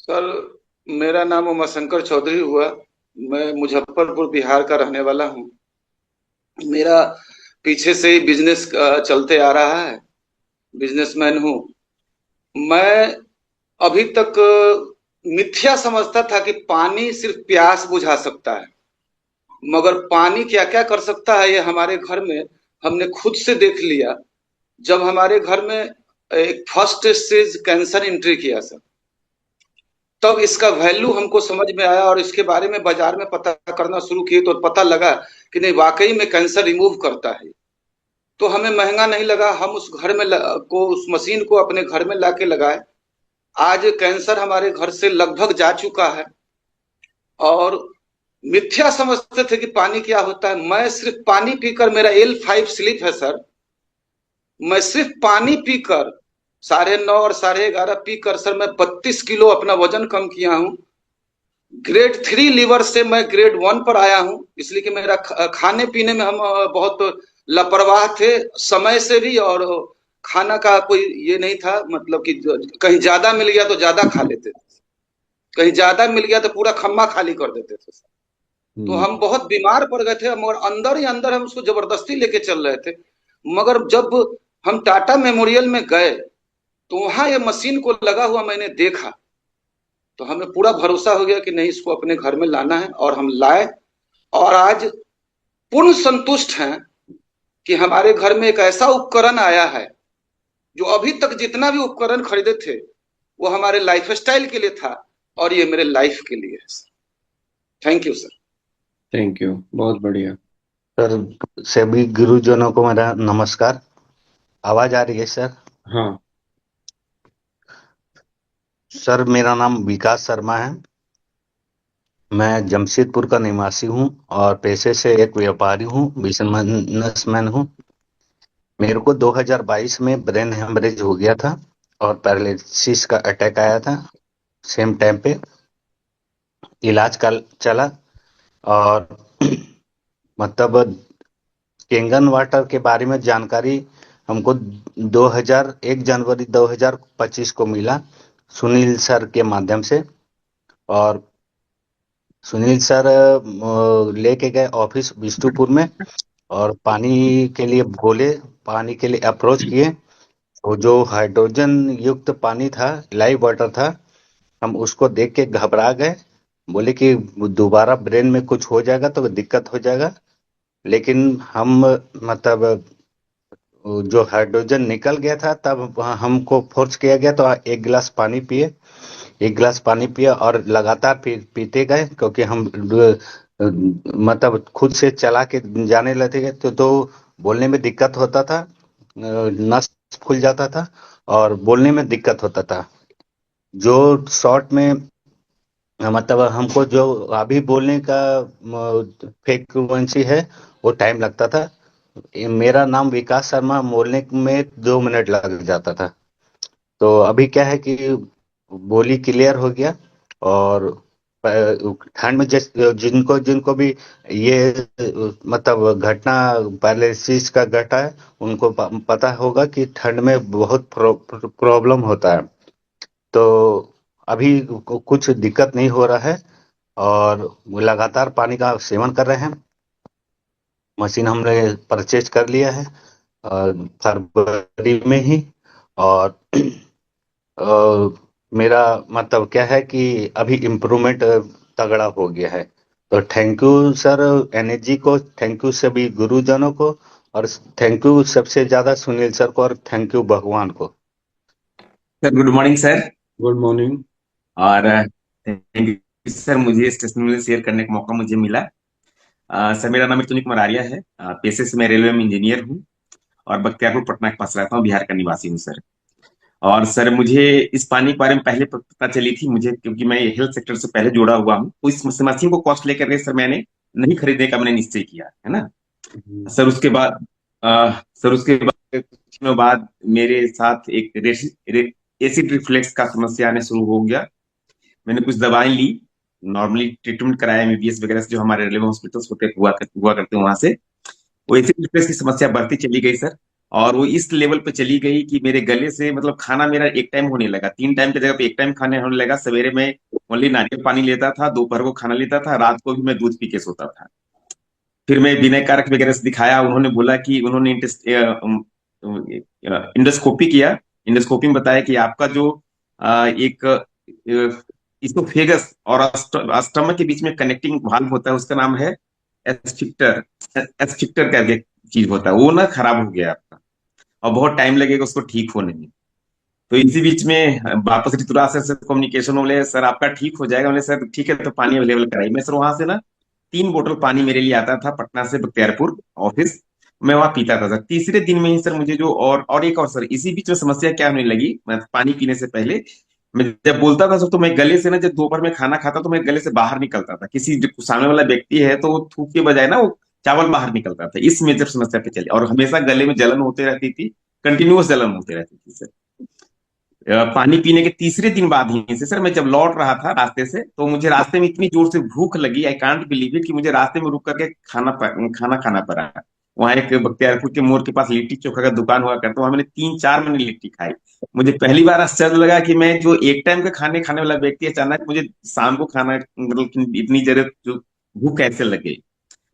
Sir, मेरा नाम उमाशंकर चौधरी हुआ। मैं मुजफ्फरपुर बिहार का रहने वाला हूँ। मेरा पीछे से ही बिजनेस चलते आ रहा है। बिजनेसमैन हूँ मैं। अभी तक मिथ्या समझता था कि पानी सिर्फ प्यास बुझा सकता है, मगर पानी क्या क्या कर सकता है ये हमारे घर में हमने खुद से देख लिया। जब हमारे घर में एक फर्स्ट स्टेज कैंसर एंट्री किया सर, तब इसका वैल्यू हमको समझ में आया और इसके बारे में बाजार में पता करना शुरू किए तो पता लगा कि नहीं, वाकई में कैंसर रिमूव करता है। तो हमें महंगा नहीं लगा, हम उस घर में उस मशीन को अपने घर में लाके लगाए। आज कैंसर हमारे घर से लगभग जा चुका है। और मिथ्या समझते थे कि पानी क्या होता है। मैं सिर्फ पानी पीकर, मेरा L5 स्लिप है सर। मैं सिर्फ पानी पीकर 9:30 और 11:30 पीकर सर मैं 32 किलो अपना वजन कम किया हूँ। ग्रेड 3 लीवर से मैं ग्रेड 1 पर आया हूँ, इसलिए कि मेरा खाने पीने में हम बहुत लापरवाह थे, समय से भी। और खाना का कोई ये नहीं था, मतलब कि कहीं ज्यादा मिल गया तो ज्यादा खा लेते थे, कहीं ज्यादा मिल गया तो पूरा खम्मा खाली कर देते थे। तो हम्म। हम बहुत बीमार पड़ गए थे, मगर अंदर ही अंदर हम उसको जबरदस्ती लेके चल रहे थे। मगर जब हम टाटा मेमोरियल में गए तो वहां ये मशीन को लगा हुआ मैंने देखा, तो हमें पूरा भरोसा हो गया कि नहीं, इसको अपने घर में लाना है। और हम लाए, और आज पूर्ण संतुष्ट हैं कि हमारे घर में एक ऐसा उपकरण आया है जो अभी तक जितना भी उपकरण खरीदे थे वो हमारे लाइफस्टाइल के लिए था, और ये मेरे लाइफ के लिए है sir. Thank you sir. Thank you, बहुत बढ़िया। सर, सभी गुरुजनों को मेरा नमस्कार। आवाज आ रही है सर? हाँ। सर, मेरा नाम विकास शर्मा है। मैं जमशेदपुर का निवासी हूँ और पेशे से एक व्यापारी हूँ, बिजनेसमैन हूँ। मेरे को 2022 में ब्रेन हेमरेज हो गया था और पैरालिसिस का अटैक आया था सेम टाइम पे। इलाज का चला, और मतलब केंगन वाटर के बारे में जानकारी हमको 1 जनवरी 2025 को मिला, सुनील सर के माध्यम से। और सुनील सर लेके गए ऑफिस विष्णुपुर में, और पानी के लिए बोले, पानी के लिए अप्रोच किए। वो जो हाइड्रोजन युक्त पानी था, लाइव वाटर था, हम उसको देख के घबरा गए। बोले कि दोबारा ब्रेन में कुछ हो जाएगा तो दिक्कत हो जाएगा। लेकिन हम, मतलब जो हाइड्रोजन निकल गया था, तब हमको फोर्स किया गया तो 1 गिलास पानी पिए। 1 गिलास पानी पिया और लगातार पीते गए, क्योंकि हम मतलब खुद से चला के जाने लगे थे तो बोलने में दिक्कत होता था, नस फूल जाता था और बोलने में दिक्कत होता था। जो शॉर्ट में, मतलब हमको जो अभी बोलने का फ्रीक्वेंसी है, वो टाइम लगता था। मेरा नाम विकास शर्मा, बोलने में 2 मिनट लग जाता था। तो अभी क्या है कि बोली क्लियर हो गया। और ठंड में जिनको जिनको भी ये मतलब घटना पैरालिसिस का घटा है, उनको पता होगा कि ठंड में बहुत प्रॉब्लम होता है। तो अभी कुछ दिक्कत नहीं हो रहा है, और लगातार पानी का सेवन कर रहे हैं। मशीन हमने परचेज कर लिया है फरवरी में ही। और मेरा मतलब क्या है कि अभी इम्प्रूवमेंट तगड़ा हो गया है। तो थैंक यू सर एनएसजी को, थैंक यू सभी गुरुजनों को, और थैंक यू सबसे ज्यादा सुनील सर को, और थैंक यू भगवान को। Sir good morning sir. Good morning. और थैंक यू सर, मुझे इस टेस्टिमोनियल शेयर करने का मौका मुझे मिला। सर मेरा नाम मृत्युंजय कुमार आर्या है। पेशे से मैं रेलवे में इंजीनियर हूँ और बख्तियारपुर पटना के पास रहता हूँ, बिहार का निवासी हूँ सर। और सर मुझे इस पानी के बारे में पहले पता चली थी मुझे, क्योंकि मैं हेल्थ सेक्टर से पहले जुड़ा हुआ हूँ, तो इस मशीन को कॉस्ट लेकर के सर मैंने नहीं खरीदने का मैंने निश्चय किया है ना। सर उसके बाद कुछ दिनों बाद मेरे साथ एक एसिड रिफ्लेक्स का समस्या आने शुरू हो गया। मैंने कुछ दवाएं ली, नॉर्मली ट्रीटमेंट कराया एमबीबीएस वगैरह से, जो हमारे रेलवे हॉस्पिटल्स होते हुआ करते हैं वहां से। वो एसिड रिफ्लेक्स की समस्या बढ़ती चली गई सर। और वो इस लेवल पे चली गई कि मेरे गले से मतलब खाना मेरा एक टाइम होने लगा, 3 टाइम की जगह पे एक टाइम खाने होने लगा। सवेरे में ओनली नारियल पानी लेता था, दोपहर को खाना लेता था, रात को भी मैं दूध पी के सोता था। फिर मैं विनय कारक वगैरह से दिखाया, उन्होंने बोला कि उन्होंने इंडोस्कोपी किया। इंडोस्कोपी में बताया कि आपका जो एक इसोफेगस और स्टमक के बीच में कनेक्टिंग वाल्व होता है, उसका नाम है एस्फिक्टर। एस्फिक्टर करके चीज होता है, वो ना खराब हो गया आपका, और बहुत टाइम लगेगा उसको ठीक होने में। तो इसी बीच में वापस ऋतुराज सर से कम्युनिकेशन, बोले सर आपका ठीक हो जाएगा। बोले सर ठीक है, तो पानी अवेलेबल कराइए। मैं सर वहां से ना 3 बोतल पानी मेरे लिए आता था पटना से बख्तियारपुर ऑफिस, मैं वहां पीता था सर। तीसरे दिन में ही सर मुझे जो और एक और सर इसी बीच में समस्या क्या होने लगी, मैं पानी पीने से पहले मैं जब बोलता था सर, तो मैं गले से ना, जब दोपहर में खाना खाता तो मैं गले से बाहर निकलता था। किसी जो सामने वाला व्यक्ति है तो वो थूक के बजाय ना वो चावल बाहर निकलता था। इस मेजर समस्या पे चली, और हमेशा गले में जलन होती रहती थी, कंटिन्यूअस जलन होती रहती थी सर। पानी पीने के तीसरे दिन बाद ही से सर, मैं जब लौट रहा था रास्ते से, तो मुझे रास्ते में इतनी जोर से भूख लगी, आई कांट बिलीव इट, कि मुझे रास्ते में रुक करके खाना खाना पड़ा। वहां एक बख्तियारपुर के मोड़ के पास लिट्टी चोखा का दुकान हुआ करता, वहां मैंने 3-4 महीने लिट्टी खाई। मुझे पहली बार आश्चर्य लगा कि मैं जो एक टाइम का खाने खाने वाला व्यक्ति, अचानक मुझे शाम को खाना मतलब इतनी जरूरत, जो भूख कैसे लगे।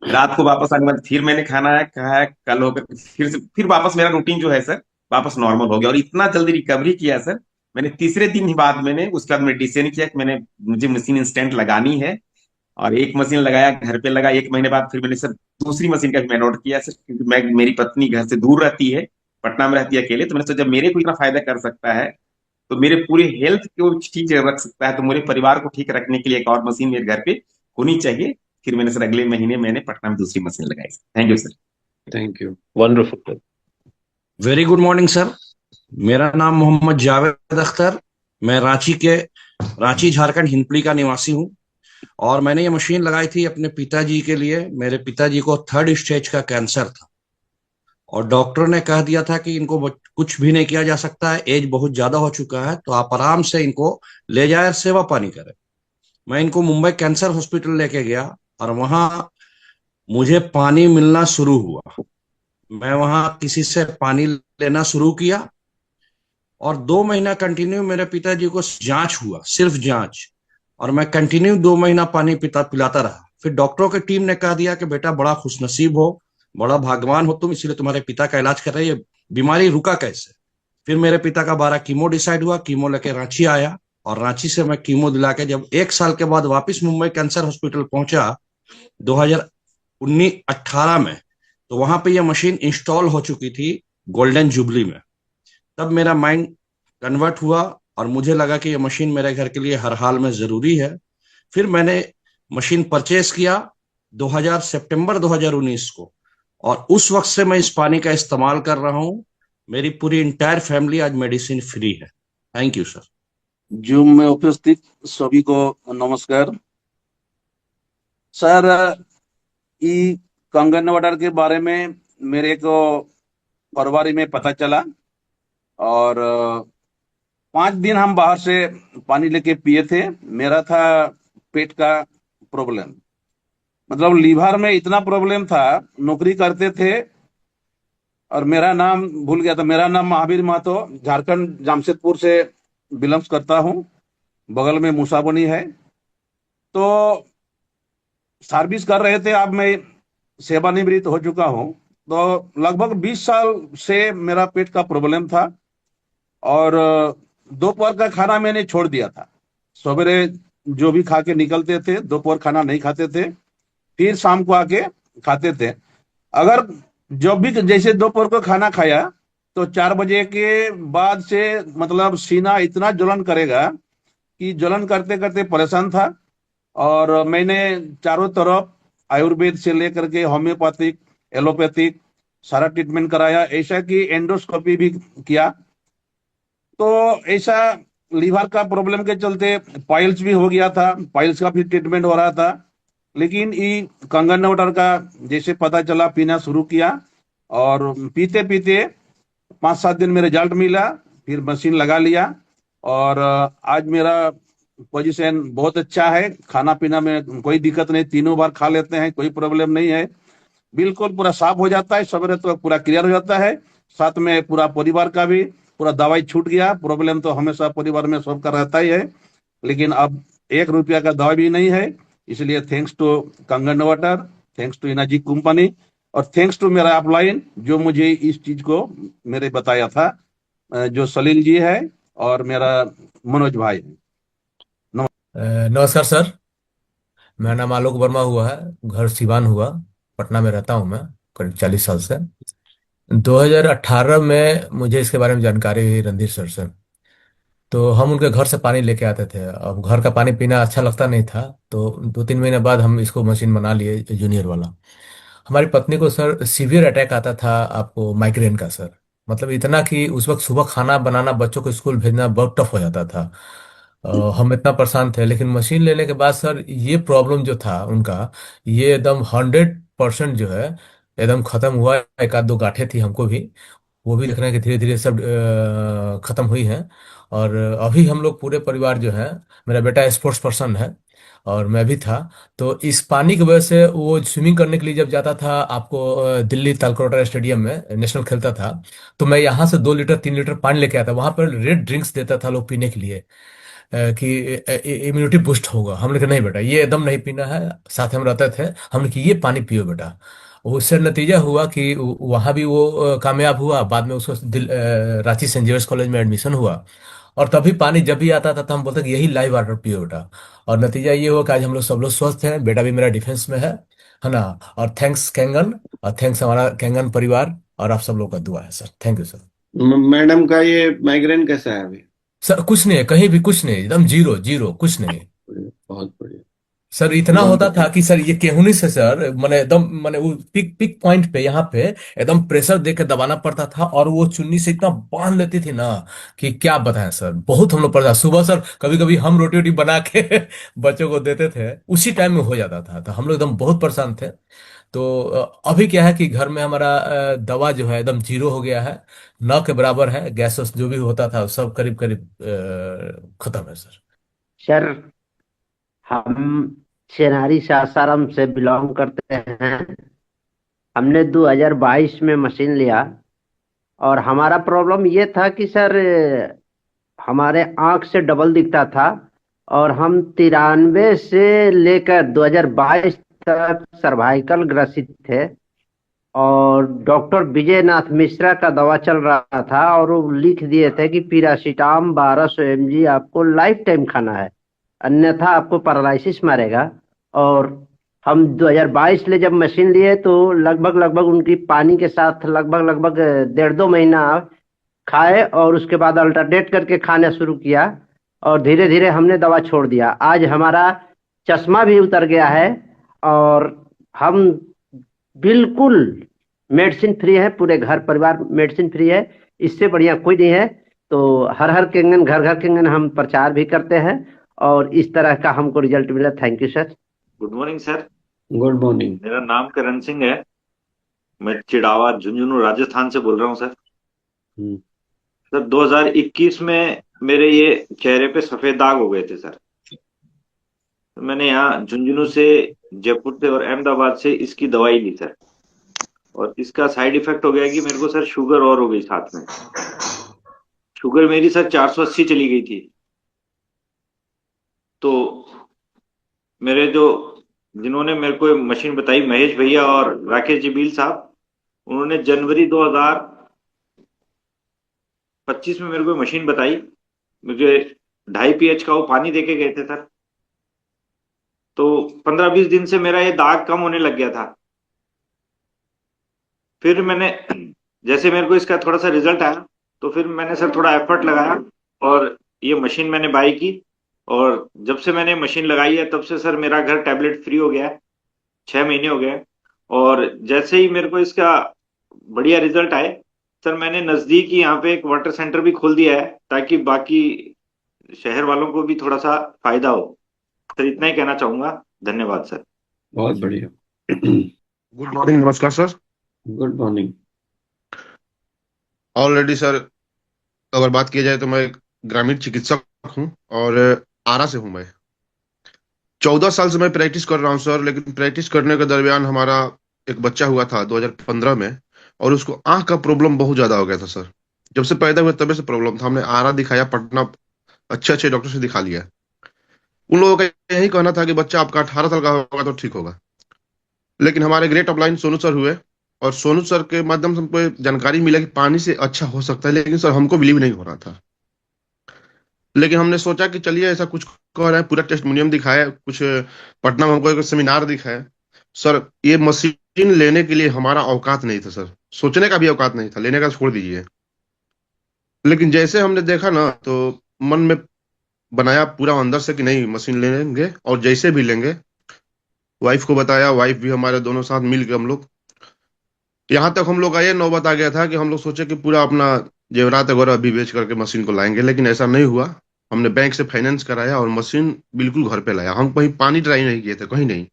रात को वापस आने के बाद फिर मैंने खाना खाया, कल होकर फिर वापस मेरा रूटीन जो है सर वापस नॉर्मल हो गया, और इतना जल्दी रिकवरी किया सर। मैंने तीसरे दिन ही बाद मैंने उसके बाद मैंने डिसीजन किया कि मुझे मशीन इंस्टेंट लगानी है, और एक मशीन लगाया, घर पे लगा। 1 महीने बाद फिर मैंने सर दूसरी मशीन का भी मैंने ऑर्डर किया सर, क्योंकि मेरी पत्नी घर से दूर रहती है, पटना में रहती है अकेले। तो मैंने सोचा जब मेरे को इतना फायदा कर सकता है, तो मेरे पूरे हेल्थ को ठीक रख सकता है, तो मेरे परिवार को ठीक रखने के लिए एक और मशीन मेरे घर पे होनी चाहिए। फिर मैंने सर अगले महीने मैंने पटना में दूसरी मशीन लगाई। Thank you sir. Thank you. Wonderful. Very good morning sir. मेरा नाम मोहम्मद जावेद अख्तर, मैं रांची झारखंड हिंदपीढ़ी का निवासी हूं, और मैंने ये मशीन लगाई थी अपने पिताजी के लिए। मेरे पिताजी को 3rd स्टेज का कैंसर था, और डॉक्टर ने कह दिया था कि इनको कुछ भी नहीं किया जा सकता है, एज बहुत ज्यादा हो चुका है, तो आप आराम से इनको ले जाए, सेवा पानी करें। मैं इनको मुंबई कैंसर हॉस्पिटल लेके गया, और वहां मुझे पानी मिलना शुरू हुआ। मैं वहां किसी से पानी लेना शुरू किया, और 2 महीना कंटिन्यू मेरे पिताजी को जांच हुआ, सिर्फ जांच, और मैं कंटिन्यू 2 महीना पानी पिलाता रहा। फिर डॉक्टरों की टीम ने कह दिया कि बेटा बड़ा खुशनसीब हो, बड़ा भाग्यवान हो तुम, इसीलिए तुम्हारे पिता का इलाज कर रही है, बीमारी रुका कैसे। फिर मेरे पिता का 12 कीमो डिसाइड हुआ, कीमो लेके रांची आया, और रांची से मैं कीमो दिला के जब 1 साल के बाद वापस मुंबई कैंसर हॉस्पिटल पहुंचा 2018 में, तो वहां पे ये मशीन इंस्टॉल हो चुकी थी गोल्डन जुबली में। तब मेरा माइंड कन्वर्ट हुआ, और मुझे लगा कि ये मशीन मेरे घर के लिए हर हाल में जरूरी है। फिर मैंने मशीन परचेस किया सितंबर 2019 को, और उस वक्त से मैं इस पानी का इस्तेमाल कर रहा हूं। मेरी पूरी इंटायर फैमिली आज मेडिसिन फ्री है। Thank you sir. जूम में उपस्थित सभी को नमस्कार। सर, ई कंगन वाटर के बारे में मेरे को फरवरी में पता चला, और 5 दिन हम बाहर से पानी लेके पिए थे। मेरा था पेट का प्रॉब्लम, मतलब लीवर में इतना प्रॉब्लम था। नौकरी करते थे, और मेरा नाम भूल गया था। मेरा नाम महावीर महतो, झारखंड जमशेदपुर से बिलोंग्स करता हूँ। बगल में मूसाबनी है। तो सर्विस कर रहे थे, अब मैं सेवानिवृत्त हो चुका हूँ। तो लगभग 20 साल से मेरा पेट का प्रॉब्लम था, और दोपहर का खाना मैंने छोड़ दिया था। सवेरे जो भी खा के निकलते थे, दोपहर खाना नहीं खाते थे, फिर शाम को आके खाते थे। अगर जब भी जैसे दोपहर को खाना खाया, तो 4 बजे के बाद से मतलब सीना इतना ज्वलन करेगा कि ज्वलन करते करते परेशान था। और मैंने चारों तरफ आयुर्वेद से लेकर के होम्योपैथिक, एलोपैथिक सारा ट्रीटमेंट कराया, ऐसा कि एंडोस्कोपी भी किया। तो ऐसा लीवर का प्रॉब्लम के चलते पाइल्स भी हो गया था, पाइल्स का भी ट्रीटमेंट हो रहा था। लेकिन ये कंगन वाटर का जैसे पता चला, पीना शुरू किया, और पीते पीते 5-7 दिन में रिजल्ट मिला। फिर मशीन लगा लिया, और आज मेरा पोजीशन बहुत अच्छा है। खाना पीना में कोई दिक्कत नहीं, तीनों बार खा लेते हैं, कोई प्रॉब्लम नहीं है। बिल्कुल पूरा साफ हो जाता है, सवेरे तो पूरा क्लियर हो जाता है। साथ में पूरा परिवार का भी पूरा दवाई छूट गया। प्रॉब्लम तो हमेशा परिवार में सबका रहता ही है, लेकिन अब 1 रुपया का दवा भी नहीं है। इसलिए thanks to Kangen water, thanks to energy company, और थैंक्स टू मेरा अपलाइन जो मुझे इस चीज को मेरे बताया था, जो सलील जी है और मेरा मनोज भाई है। नमस्कार सर, मेरा नाम आलोक वर्मा हुआ है। घर सिवान हुआ, पटना में रहता हूँ मैं करीब 40 साल से। 2018 में मुझे इसके बारे में जानकारी हुई रणधीर सर से। तो हम उनके घर से पानी लेके आते थे। अब घर का पानी पीना अच्छा लगता नहीं था, तो 2-3 महीने बाद हम इसको मशीन बना लिए जूनियर वाला। हमारी पत्नी को सर सीवियर अटैक आता था, आपको माइग्रेन का सर। मतलब इतना कि उस वक्त सुबह खाना बनाना, बच्चों को स्कूल भेजना बहुत टफ हो जाता था। हम इतना परेशान थे, लेकिन मशीन लेने के बाद सर ये प्रॉब्लम जो था उनका, ये एकदम 100% जो है एकदम खत्म हुआ। एक आध दो गांठें थी हमको भी, वो भी देख रहे हैं कि धीरे धीरे सब खत्म हुई हैं। और अभी हम लोग पूरे परिवार जो है, मेरा बेटा स्पोर्ट्स पर्सन है और मैं भी था। तो इस पानी की वजह से वो स्विमिंग करने के लिए जब जाता था, आपको दिल्ली तालकटोरा स्टेडियम में नेशनल खेलता था, तो मैं यहाँ से 2 लीटर 3 लीटर पानी लेके आता। वहां पर रेड ड्रिंक्स देता था लोग पीने के लिए, कि इम्यूनिटी बूस्ट होगा। हमने कहा नहीं बेटा, ये एकदम नहीं पीना है। साथ में हम रहते थे, हमने कि ये पानी पियो बेटा। उससे नतीजा हुआ कि वहाँ भी वो कामयाब हुआ। बाद में उसको रांची सेंट जेवियर्स कॉलेज में एडमिशन हुआ। और तभी पानी जब भी आता था तो हम बोलते कि यही लाइव वाटर पियो बेटा। और नतीजा ये हुआ कि आज हम लोग सब लोग स्वस्थ हैं। बेटा भी मेरा डिफेंस में है ना। और थैंक्स कैंगन, और थैंक्स हमारा कैंगन परिवार, और आप सब लोग का दुआ है sir. Thank you sir. Madam का ये माइग्रेन कैसा है अभी? सर कुछ नहीं है, कहीं भी कुछ नहीं, एकदम जीरो जीरो, कुछ नहीं। बहुत बढ़िया। सर इतना बहुत होता था बढ़िया। कि सर ये केहूनी से सर मैंने एकदम मैंने वो पिक पिक पॉइंट पे यहाँ पे एकदम प्रेशर दे के दबाना पड़ता था, और वो चुन्नी से इतना बांध लेती थी ना कि क्या बताएं सर। बहुत हम लोग पड़ता सुबह सर, कभी कभी हम रोटी वोटी बना के बच्चों को देते थे, उसी टाइम में हो जाता था। तो हम लोग एकदम बहुत परेशान थे। तो अभी क्या है कि घर में हमारा दवा जो है एकदम जीरो हो गया है, न के बराबर है। गैस वैस जो भी होता था सब करीब करीब खत्म है सर। सर हम चेनारी सासाराम से बिलोंग करते हैं। हमने 2022 में मशीन लिया, और हमारा प्रॉब्लम ये था कि सर हमारे आंख से डबल दिखता था, और हम 93 से लेकर 2022 तक सर्वाइकल ग्रसित थे। और डॉक्टर विजयनाथ मिश्रा का दवा चल रहा था, और वो लिख दिए थे कि पीरासीटाम 1200 mg आपको लाइफ टाइम खाना है, अन्यथा आपको पैरालिसिस मारेगा। और हम 2022 ले जब मशीन लिए तो लगभग उनकी पानी के साथ लगभग 1.5-2 महीना खाए, और उसके बाद अल्टरनेट करके खाना शुरू किया, और धीरे धीरे हमने दवा छोड़ दिया। आज हमारा चश्मा भी उतर गया है, और हम बिल्कुल मेडिसिन फ्री है। पूरे घर परिवार मेडिसिन फ्री है, इससे बढ़िया कोई नहीं है। तो हर हर केंगन घर घर केंगन हम प्रचार भी करते हैं, और इस तरह का हमको रिजल्ट मिला। Thank you sir. Good morning sir. Good morning. मेरा नाम करण सिंह है। मैं चिड़ावा झुंझुनू राजस्थान से बोल रहा हूँ सर। सर 2021 में मेरे ये चेहरे पे सफेद दाग हो गए थे सर। तो मैंने यहाँ झुंझुनू से, जयपुर से और अहमदाबाद से इसकी दवाई ली सर, और इसका साइड इफेक्ट हो गया कि मेरे को सर शुगर और हो गई साथ में। शुगर मेरी सर 480 चली गई थी। तो मेरे जो जिन्होंने मेरे को मशीन बताई, महेश भैया और राकेश जबील साहब, उन्होंने जनवरी 2025 में मेरे को मशीन बताई। मुझे 2.5 pH का वो पानी देके गए थे सर। तो 15-20 दिन से मेरा ये दाग कम होने लग गया था। फिर मैंने, जैसे मेरे को इसका थोड़ा सा रिजल्ट आया, तो फिर मैंने सर थोड़ा एफर्ट लगाया और ये मशीन मैंने बाई की। और जब से मैंने मशीन लगाई है तब से सर मेरा घर टैबलेट फ्री हो गया है। 6 महीने हो गए। और जैसे ही मेरे को इसका बढ़िया रिजल्ट आए सर, मैंने नजदीक ही यहाँ पे एक वाटर सेंटर भी खोल दिया है, ताकि बाकी शहर वालों को भी थोड़ा सा फायदा हो। सर इतना ही कहना चाहूंगा। धन्यवाद सर। बहुत बढ़िया। Good morning. नमस्कार sir. Good morning. Already sir अगर बात की जाए तो मैं एक ग्रामीण चिकित्सक हूं, और आरा से हूं। मैं 14 साल से मैं प्रैक्टिस कर रहा हूं सर, लेकिन प्रैक्टिस करने के दरमियान हमारा एक बच्चा हुआ था 2015 में। और उसको आंख का प्रॉब्लम बहुत ज्यादा हो गया था सर। जब से पैदा हुए तब से प्रॉब्लम था। हमने आरा दिखाया, पटना अच्छे अच्छे डॉक्टर से दिखा लिया। उन लोगों का यही कहना था कि बच्चा आपका 18 साल का होगा तो ठीक होगा। लेकिन हमारे ग्रेट अपलाइन सोनू सर हुए, और सोनू सर के माध्यम से हमको ये जानकारी मिला कि पानी से अच्छा हो सकता है, लेकिन सर हमको बिलीव नहीं हो रहा था। लेकिन हमने सोचा कि चलिए ऐसा कुछ कर रहे हैं, पूरा टेस्टिमोनियम दिखाया, कुछ पटना में हमको एक सेमिनार दिखाया। सर ये मशीन लेने के लिए हमारा औकात नहीं था सर, सोचने का भी औकात नहीं था, लेने का छोड़ दीजिए। लेकिन जैसे हमने देखा ना, तो मन में बनाया पूरा अंदर से कि नहीं मशीन ले लेंगे, और जैसे भी लेंगे। वाइफ को बताया, वाइफ भी हमारे दोनों साथ मिल के हम लोग, यहाँ तक हम लोग का ये नौबत आ गया था कि हम लोग सोचे कि पूरा अपना जेवरात वगैरह अभी बेच करके मशीन को लाएंगे, लेकिन ऐसा नहीं हुआ। हमने बैंक से फाइनेंस कराया और मशीन बिल्कुल घर पे लाया। हम कहीं पानी ट्राई नहीं किए थे, कहीं नहीं।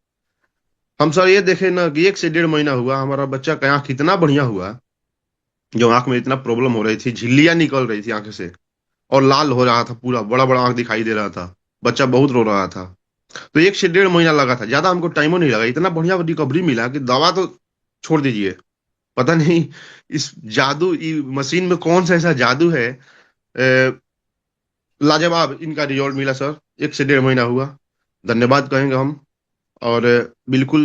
हम सर ये देखे ना कि 1 से 1.5 महीना हुआ हमारा बच्चा का आंख इतना बढ़िया हुआ, जो आंख में इतना प्रॉब्लम हो रही थी, झिल्लियां निकल रही थी आंख से, और लाल हो रहा था, पूरा बड़ा बड़ा आंख दिखाई दे रहा था, बच्चा बहुत रो रहा था। तो 1 से 1.5 महीना लगा था, ज्यादा हमको टाइमो नहीं लगा। इतना बढ़िया रिकवरी मिला कि दवा तो छोड़ दीजिए। पता नहीं इस जादू मशीन में कौन सा ऐसा जादू है। लाजवाब इनका रिजल्ट मिला सर। 1 से 1.5 महीना हुआ, धन्यवाद कहेंगे हम। और बिल्कुल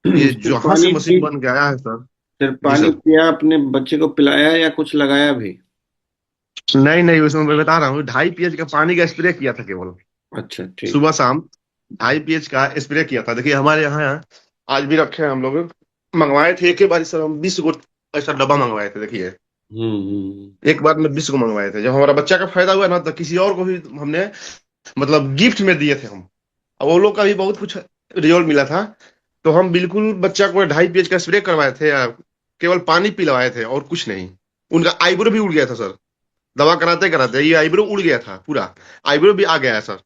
ये सिर्फ जहां से पानी मशीन पी बन के आया है सर। सिर्फ जी पानी सर। पिया, अपने बच्चे को पिलाया या कुछ लगाया भी? नहीं नहीं, उसमें मैं बता रहा हूँ, 2.5 pH का पानी का स्प्रे किया था केवल, अच्छा, ठीक। सुबह शाम। 2.5 pH का स्प्रे किया था। देखिए हमारे यहाँ आज भी रखे हैं हम लोग, मंगवाए थे एक ही बार सर, हम 20 गो ऐसा डब्बा मंगवाए थे। देखिए एक बार में 20 को मंगवाए थे। जब हमारा बच्चा का फायदा हुआ ना, तो किसी और को भी हमने मतलब गिफ्ट में दिए थे हम। अब वो लोग का भी बहुत कुछ रिजल्ट मिला था। तो हम बिल्कुल बच्चा को 2.5 pH का स्प्रे करवाए थे, केवल पानी पिलवाए थे और कुछ नहीं। उनका आईब्रो भी उड़ गया था सर, दवा कराते कराते ये आईब्रो उड़ गया था पूरा। आईब्रो भी आ गया है सर,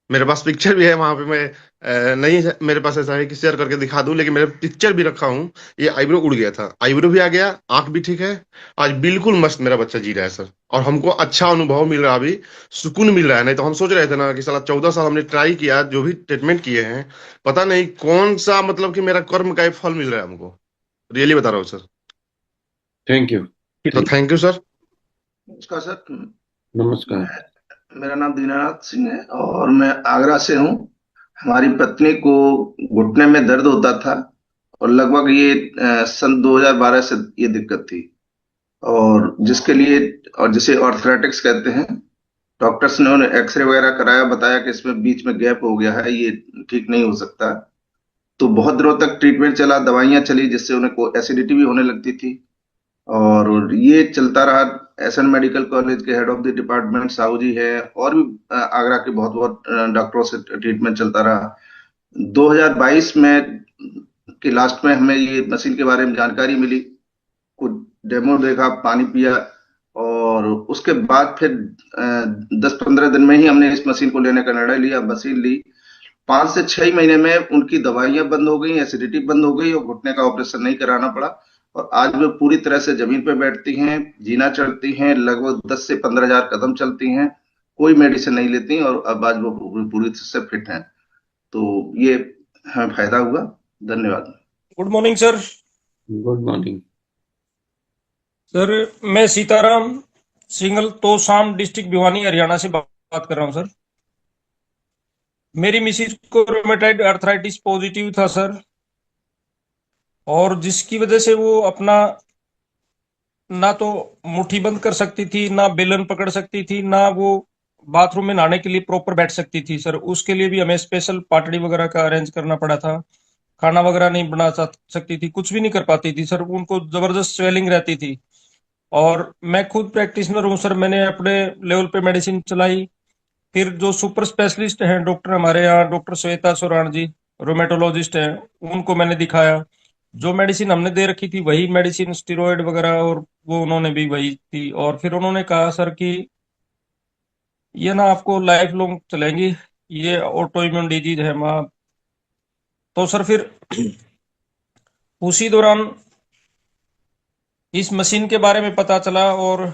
मेरे पास पिक्चर भी है वहां पे। मैं नहीं है मेरे पास ऐसा है कि शेयर करके दिखा दूं, लेकिन मेरे पिक्चर भी रखा हूँ। ये आईब्रो उड़ गया था, आईब्रो भी आ गया, आंख भी ठीक है। आज बिल्कुल मस्त मेरा बच्चा जी रहा है सर, और हमको अच्छा अनुभव मिल रहा है, अभी सुकून मिल रहा है। नहीं तो हम सोच रहे थे ना कि साला 14 साल हमने ट्राई किया, जो भी ट्रीटमेंट किए हैं, पता नहीं कौन सा मतलब कि मेरा कर्म का ही फल मिल रहा है हमको। रियली बता रहा हूँ सर। Thank you. तो थैंक यू सर। नमस्कार सर। नमस्कार। मेरा नाम दीनानाथ सिंह है और मैं आगरा से हूँ। हमारी पत्नी को घुटने में दर्द होता था और लगभग ये सन 2012 से ये दिक्कत थी, और जिसके लिए, और जिसे ऑर्थराइटिक्स कहते हैं। डॉक्टर्स ने उन्हें एक्सरे वगैरह कराया, बताया कि इसमें बीच में गैप हो गया है, ये ठीक नहीं हो सकता। तो बहुत दिनों तक ट्रीटमेंट चला, दवाइयां चली, जिससे उन्हें को एसिडिटी भी होने लगती थी। और ये चलता रहा। एसएन मेडिकल कॉलेज के head of the department Sahu ji है, और भी आगरा के बहुत बहुत डॉक्टरों से ट्रीटमेंट चलता रहा। 2022 में के लास्ट में हमें ये मशीन के बारे में जानकारी मिली, कुछ डेमो देखा, पानी पिया, और उसके बाद फिर 10-15 दिन में ही हमने इस मशीन को लेने का निर्णय लिया। मशीन ली, 5 से 6 महीने में उनकी दवाइयां बंद हो गई, एसिडिटी बंद हो गई, और घुटने का ऑपरेशन नहीं कराना पड़ा। और आज वे पूरी तरह से जमीन पे बैठती हैं, जीना चढ़ती हैं, लगभग 10 से 15 हजार कदम चलती हैं, कोई मेडिसिन नहीं लेती, और अब आज वो पूरी तरह से फिट हैं। तो ये हमें फायदा हुआ। धन्यवाद। Good morning sir. Good morning. Sir मैं सीताराम सिंगल तोशाम डिस्ट्रिक्ट भिवानी हरियाणा से बात कर रहा हूं सर। मेरी मिसिस को रोमेटाइड आर्थराइटिस पॉजिटिव था सर, और जिसकी वजह से वो अपना ना तो मुट्ठी बंद कर सकती थी, ना बेलन पकड़ सकती थी, ना वो बाथरूम में नहाने के लिए प्रॉपर बैठ सकती थी सर। उसके लिए भी हमें स्पेशल पाटड़ी वगैरह का अरेंज करना पड़ा था। खाना वगैरह नहीं बना सकती थी, कुछ भी नहीं कर पाती थी सर, उनको जबरदस्त स्वेलिंग रहती थी। और मैं खुद प्रैक्टिशनर हूँ सर, मैंने अपने लेवल पे मेडिसिन चलाई। फिर जो सुपर स्पेशलिस्ट हैं डॉक्टर हमारे यहाँ, डॉक्टर श्वेता सोराण जी रोमेटोलॉजिस्ट हैं, उनको मैंने दिखाया। जो मेडिसिन हमने दे रखी थी वही मेडिसिन, स्टीरोइड वगैरह, और वो उन्होंने भी वही थी। और फिर उन्होंने कहा सर कि ये ना आपको लाइफ लॉन्ग चलेंगी, ये ऑटो इम्यून डिजीज है माँ। तो सर फिर उसी दौरान इस मशीन के बारे में पता चला, और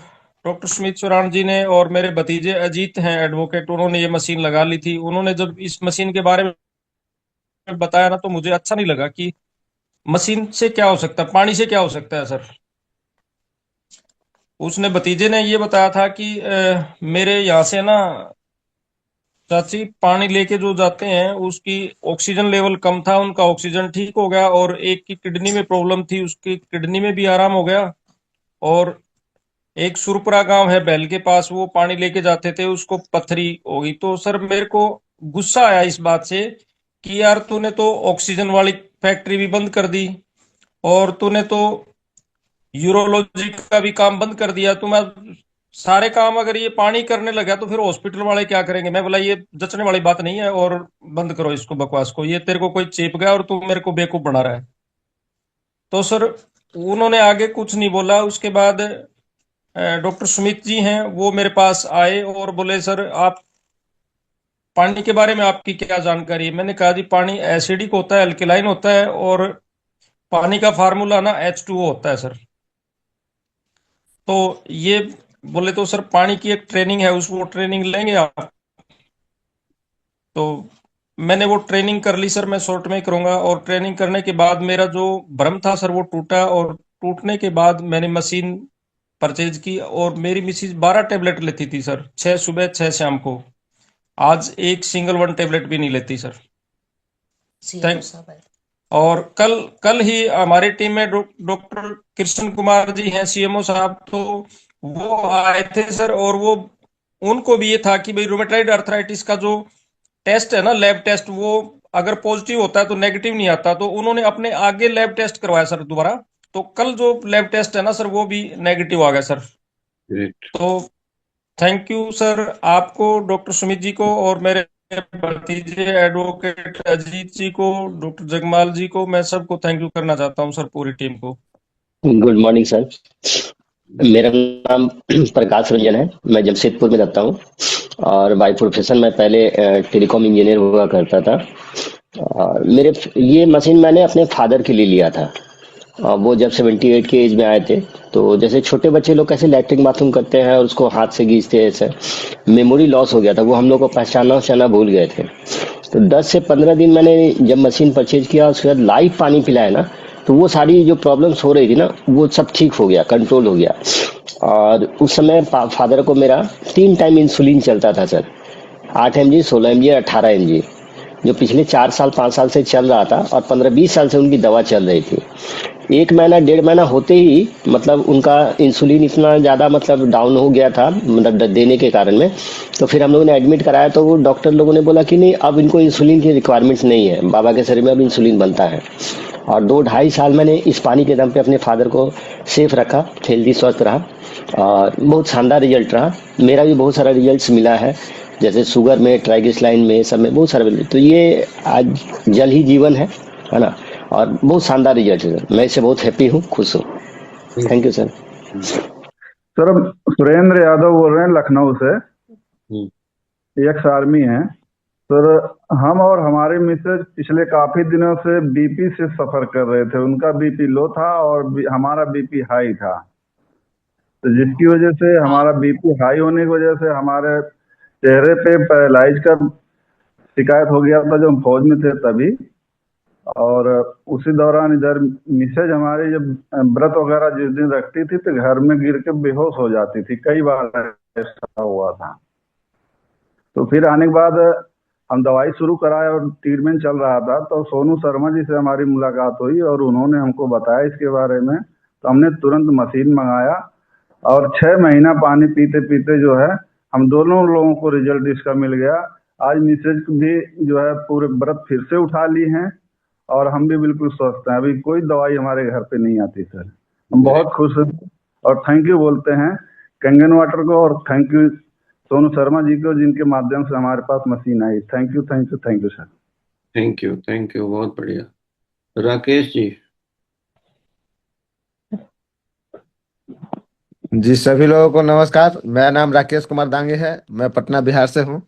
डॉक्टर स्मिथ सोराण जी ने, और मेरे भतीजे अजीत हैं एडवोकेट, उन्होंने ये मशीन लगा ली थी। उन्होंने जब इस मशीन के बारे में बताया ना, तो मुझे अच्छा नहीं लगा कि मशीन से क्या हो सकता है, पानी से क्या हो सकता है सर? उसने भतीजे ने ये बताया था कि मेरे यहाँ से ना चाची पानी लेके जो जाते हैं उसकी ऑक्सीजन लेवल कम था, उनका ऑक्सीजन ठीक हो गया, और एक की किडनी में प्रॉब्लम थी, उसकी किडनी में भी आराम हो गया। और एक सुरपुरा गांव है बैल के पास, वो पानी लेके जाते थे, उसको पथरी हो गई। तो सर मेरे को गुस्सा आया इस बात से कि यार तूने तो ऑक्सीजन वाली फैक्ट्री भी बंद कर दी, और तूने तो यूरोलॉजी का भी काम बंद कर दिया। तो मैं सारे काम अगर ये पानी करने लगा तो फिर हॉस्पिटल वाले क्या करेंगे? मैं बोला ये जचने वाली बात नहीं है, और बंद करो इसको बकवास को, ये तेरे को कोई चेप गया और तू मेरे को बेवकूफ बना रहा है। तो सर उन्होंने आगे कुछ नहीं बोला। उसके बाद डॉक्टर सुमित जी हैं, वो मेरे पास आए और बोले सर आप पानी के बारे में आपकी क्या जानकारी है? मैंने कहा जी पानी एसिडिक होता है, अल्कलाइन होता है, और पानी का फार्मूला ना H2O होता है सर। तो ये बोले तो सर पानी की एक ट्रेनिंग है, उसको ट्रेनिंग लेंगे आप? तो मैंने वो ट्रेनिंग कर ली सर, मैं शॉर्ट में ही करूंगा। और ट्रेनिंग करने के बाद मेरा जो भ्रम था सर वो टूटा, और टूटने के बाद मैंने मशीन परचेज की, और मेरी मिसिज 12 टेबलेट लेती थी सर, 6 सुबह 6 शाम को। आज एक सिंगल वन टेबलेट भी नहीं लेती सर। थैंक और कल कल ही हमारी टीम में डॉक्टर कृष्ण कुमार जी हैं, सीएमओ साहब, तो वो आए थे सर, और वो उनको भी ये था कि भाई रूमेटाइड अर्थराइटिस का जो टेस्ट है ना, लैब टेस्ट, वो अगर पॉजिटिव होता है तो नेगेटिव नहीं आता। तो उन्होंने अपने आगे लैब टेस्ट करवाया सर दोबारा, तो कल जो लैब टेस्ट है ना सर वो भी नेगेटिव आ गया सर। ग्रेट। तो थैंक यू सर आपको, डॉक्टर सुमित जी को, और मेरे भतीजे एडवोकेट अजीत जी को, डॉक्टर जगमाल जी को, मैं सबको थैंक यू करना चाहता हूँ सर, पूरी टीम को। गुड मॉर्निंग सर, मेरा नाम प्रकाश रंजन है, मैं जमशेदपुर में रहता हूँ और बाय प्रोफेशन मैं पहले टेलीकॉम इंजीनियर हुआ करता था। और मेरे ये मशीन मैंने अपने फादर के लिए लिया था, और वो जब 78 के एज में आए थे, तो जैसे छोटे बच्चे लोग कैसे लैट्रिन बाथरूम करते हैं और उसको हाथ से गींचते हैं, ऐसे मेमोरी लॉस हो गया था, वो हम लोग को पहचाना भूल गए थे। तो 10 से 15 दिन मैंने जब मशीन परचेज किया, उसके बाद लाइव पानी पिलाया ना, तो वो सारी जो प्रॉब्लम्स हो रही थी ना वो सब ठीक हो गया, कंट्रोल हो गया। और उस समय फादर को मेरा 3 टाइम इंसुलिन चलता था सर, 8 mg, 16 mg, 18 mg, जो पिछले 4 साल 5 साल से चल रहा था, और 15-20 साल से उनकी दवा चल रही थी। 1 महीना 1.5 महीना होते ही मतलब उनका इंसुलिन इतना ज़्यादा मतलब डाउन हो गया था, मतलब देने के कारण में। तो फिर हम लोगों ने एडमिट कराया, तो वो डॉक्टर लोगों ने बोला कि नहीं अब इनको इंसुलिन की रिक्वायरमेंट नहीं है, बाबा के शरीर में अब इंसुलिन बनता है। और 2-2.5 साल मैंने इस पानी के दम पे अपने फादर को सेफ रखा, हेल्दी स्वस्थ रहा, और बहुत शानदार रिजल्ट रहा। मेरा भी बहुत सारा रिजल्ट्स मिला है, जैसे शुगर में, ट्राइग्लिसराइड में, सब में बहुत सारे। तो ये आज जल ही जीवन है ना, और बहुत शानदार रिजल्ट है सर, मैं इससे बहुत हैप्पी हूँ, खुश हूँ। Thank you sir. सर हम सुरेंद्र यादव बोल रहे हैं लखनऊ से, एक्स आर्मी हैं सर। हम और हमारे मिसेज पिछले काफी दिनों से बीपी से सफर कर रहे थे, उनका बीपी लो था और हमारा बीपी हाई था, तो जिसकी वजह से हमारा बीपी हाई होने की वजह से हमारे चेहरे पे पैरालाइज का शिकायत हो गया था, जो हम फौज में थे तभी। और उसी दौरान इधर मिसेज हमारी जब व्रत वगैरह जिस दिन रखती थी तो घर में गिर के बेहोश हो जाती थी, कई बार ऐसा हुआ था। तो फिर आने के बाद हम दवाई शुरू कराए और ट्रीटमेंट चल रहा था, तो सोनू शर्मा जी से हमारी मुलाकात हुई और उन्होंने हमको बताया इसके बारे में। तो हमने तुरंत मशीन मंगाया और 6 महीना पानी पीते पीते जो है हम दोनों लोगों को रिजल्ट इसका मिल गया। आज मिसेज भी जो है पूरे व्रत फिर से उठा ली हैं और हम भी बिल्कुल स्वस्थ हैं, अभी कोई दवाई हमारे घर पे नहीं आती सर। हम बहुत खुश हैं और थैंक यू बोलते हैं कंगन वाटर को, और थैंक यू सोनू शर्मा जी को, जिनके माध्यम से हमारे पास मशीन आई। Thank you thank you thank you sir. Thank you, बहुत बढ़िया। राकेश जी। जी सभी लोगों को नमस्कार, मेरा नाम राकेश कुमार दांगे है, मैं पटना बिहार से हूँ।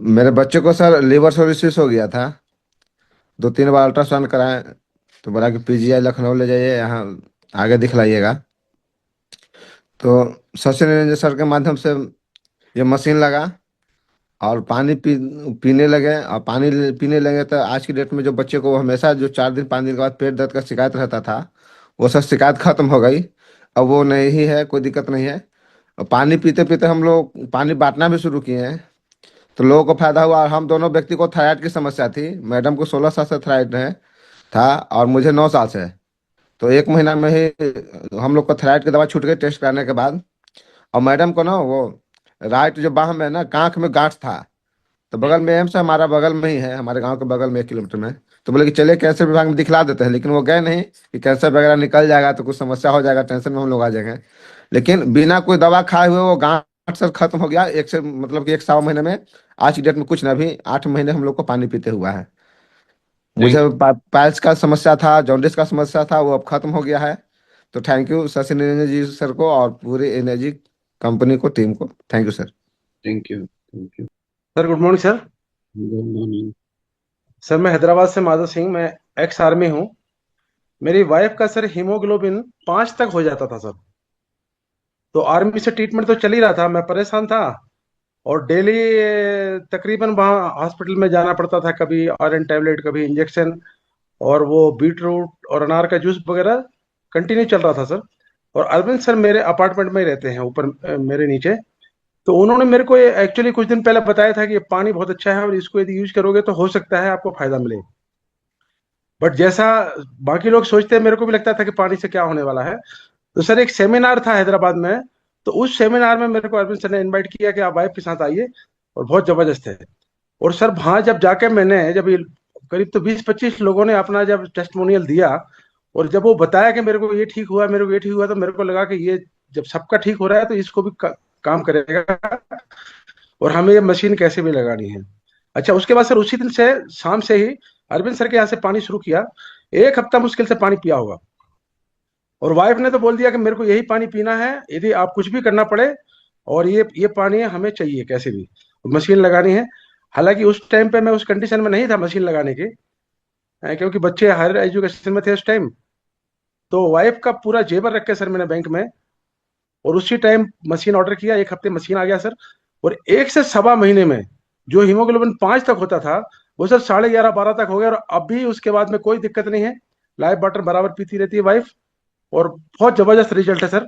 मेरे बच्चे को सर लीवर सोरिसिस हो गया था, 2-3 बार अल्ट्रासाउंड कराए, तो बोला कि पीजीआई लखनऊ ले जाइए, यहाँ आगे दिखलाइएगा। तो सचिन रंजन सर के माध्यम से ये मशीन लगा और पीने लगे, और पीने लगे तो आज की डेट में जो बच्चे को हमेशा जो 4 दिन 5 दिन के बाद पेट दर्द का शिकायत रहता था, वो सब शिकायत खत्म हो गई। अब वो नहीं है, कोई दिक्कत नहीं है। और पानी पीते पीते हम लोग पानी बांटना भी शुरू किए हैं, तो लोगों को फायदा हुआ। और हम दोनों व्यक्ति को थायराइड की समस्या थी। मैडम को 16 साल से थायराइड है था, और मुझे 9 साल से है। तो 1 महीना में ही हम लोग को थायराइड की दवा छूट गई टेस्ट कराने के बाद। और मैडम को ना वो राइट जो बाह में ना आंख में गांठ था, तो बगल में एम्स है, हमारा बगल में ही है, हमारे गांव के बगल में 1 किलोमीटर में। तो बोले कि चलिए कैंसर विभाग में दिखला देते हैं, लेकिन वो गए नहीं कि कैंसर वगैरह निकल जाएगा तो कुछ समस्या हो जाएगा, टेंशन में हम लोग आ जाएंगे। लेकिन बिना कोई दवा खाए हुए वो गांठ सर खत्म हो गया, एक से मतलब कि 1 सवा महीने में। आज की डेट में कुछ ना, भी 8 महीने हम लोग को पानी पीते हुआ है। मुझे पाइल्स का समस्या था, जॉन्डिस का समस्या था, वो अब खत्म हो गया है। तो thank you Shashi Niranjan ji sir को और पूरी एनर्जी कंपनी को, टीम को। Thank you sir. Thank you, thank you. Sir good morning sir. Good morning. Sir मैं हैदराबाद से माधव सिंह, मैं एक्स आर्मी हूँ। मेरी वाइफ का सर हीमोग्लोबिन 5 तक हो जाता था सर। तो आर्मी से ट्रीटमेंट तो चल ही रहा था, मैं परेशान था, और डेली तकरीबन वहाँ हॉस्पिटल में जाना पड़ता था, कभी आयरन टैबलेट, कभी इंजेक्शन, और वो बीट रूट और अनार का जूस वगैरह कंटिन्यू चल रहा था सर। और अरविंद सर मेरे अपार्टमेंट में ही रहते हैं, ऊपर मेरे नीचे। तो उन्होंने मेरे को एक्चुअली कुछ दिन पहले बताया था कि ये पानी बहुत अच्छा है और इसको यदि यूज करोगे तो हो सकता है आपको फायदा मिले। बट जैसा बाकी लोग सोचते हैं, मेरे को भी लगता था कि पानी से क्या होने वाला है। तो सर एक सेमिनार था हैदराबाद में, तो उस सेमिनार में मेरे को अरविंद सर ने इनवाइट किया कि आप वाइफ के साथ आइए, और बहुत जबरदस्त है। और सर वहां जब जाके मैंने, जब ये करीब तो 20-25 लोगों ने अपना जब टेस्टिमोनियल दिया, और जब वो बताया कि मेरे को ये ठीक हुआ, मेरे को ये ठीक हुआ, तो मेरे को लगा कि ये जब सबका ठीक हो रहा है तो इसको भी काम करेगा, और हमें ये मशीन कैसे भी लगानी है। अच्छा, उसके बाद सर उसी दिन से शाम से ही अरविंद सर के यहाँ से पानी शुरू किया। 1 हफ्ता मुश्किल से पानी पिया होगा, और वाइफ ने तो बोल दिया कि मेरे को यही पानी पीना है, यदि आप कुछ भी करना पड़े, और ये पानी हमें चाहिए कैसे भी, मशीन लगानी है। हालांकि उस टाइम पे मैं उस कंडीशन में नहीं था मशीन लगाने के, क्योंकि बच्चे हायर एजुकेशन में थे उस टाइम। तो वाइफ का पूरा जेवर रख के सर मैंने बैंक में, और उसी टाइम मशीन ऑर्डर किया। 1 हफ्ते मशीन आ गया सर, और 1 से 1.25 महीने में जो हीमोग्लोबिन 5 तक होता था वो सर 11:30-12 तक हो गया। और अभी उसके बाद में कोई दिक्कत नहीं है, लाइफ वाटर बराबर पीती रहती है वाइफ, और बहुत जबरदस्त रिजल्ट है सर।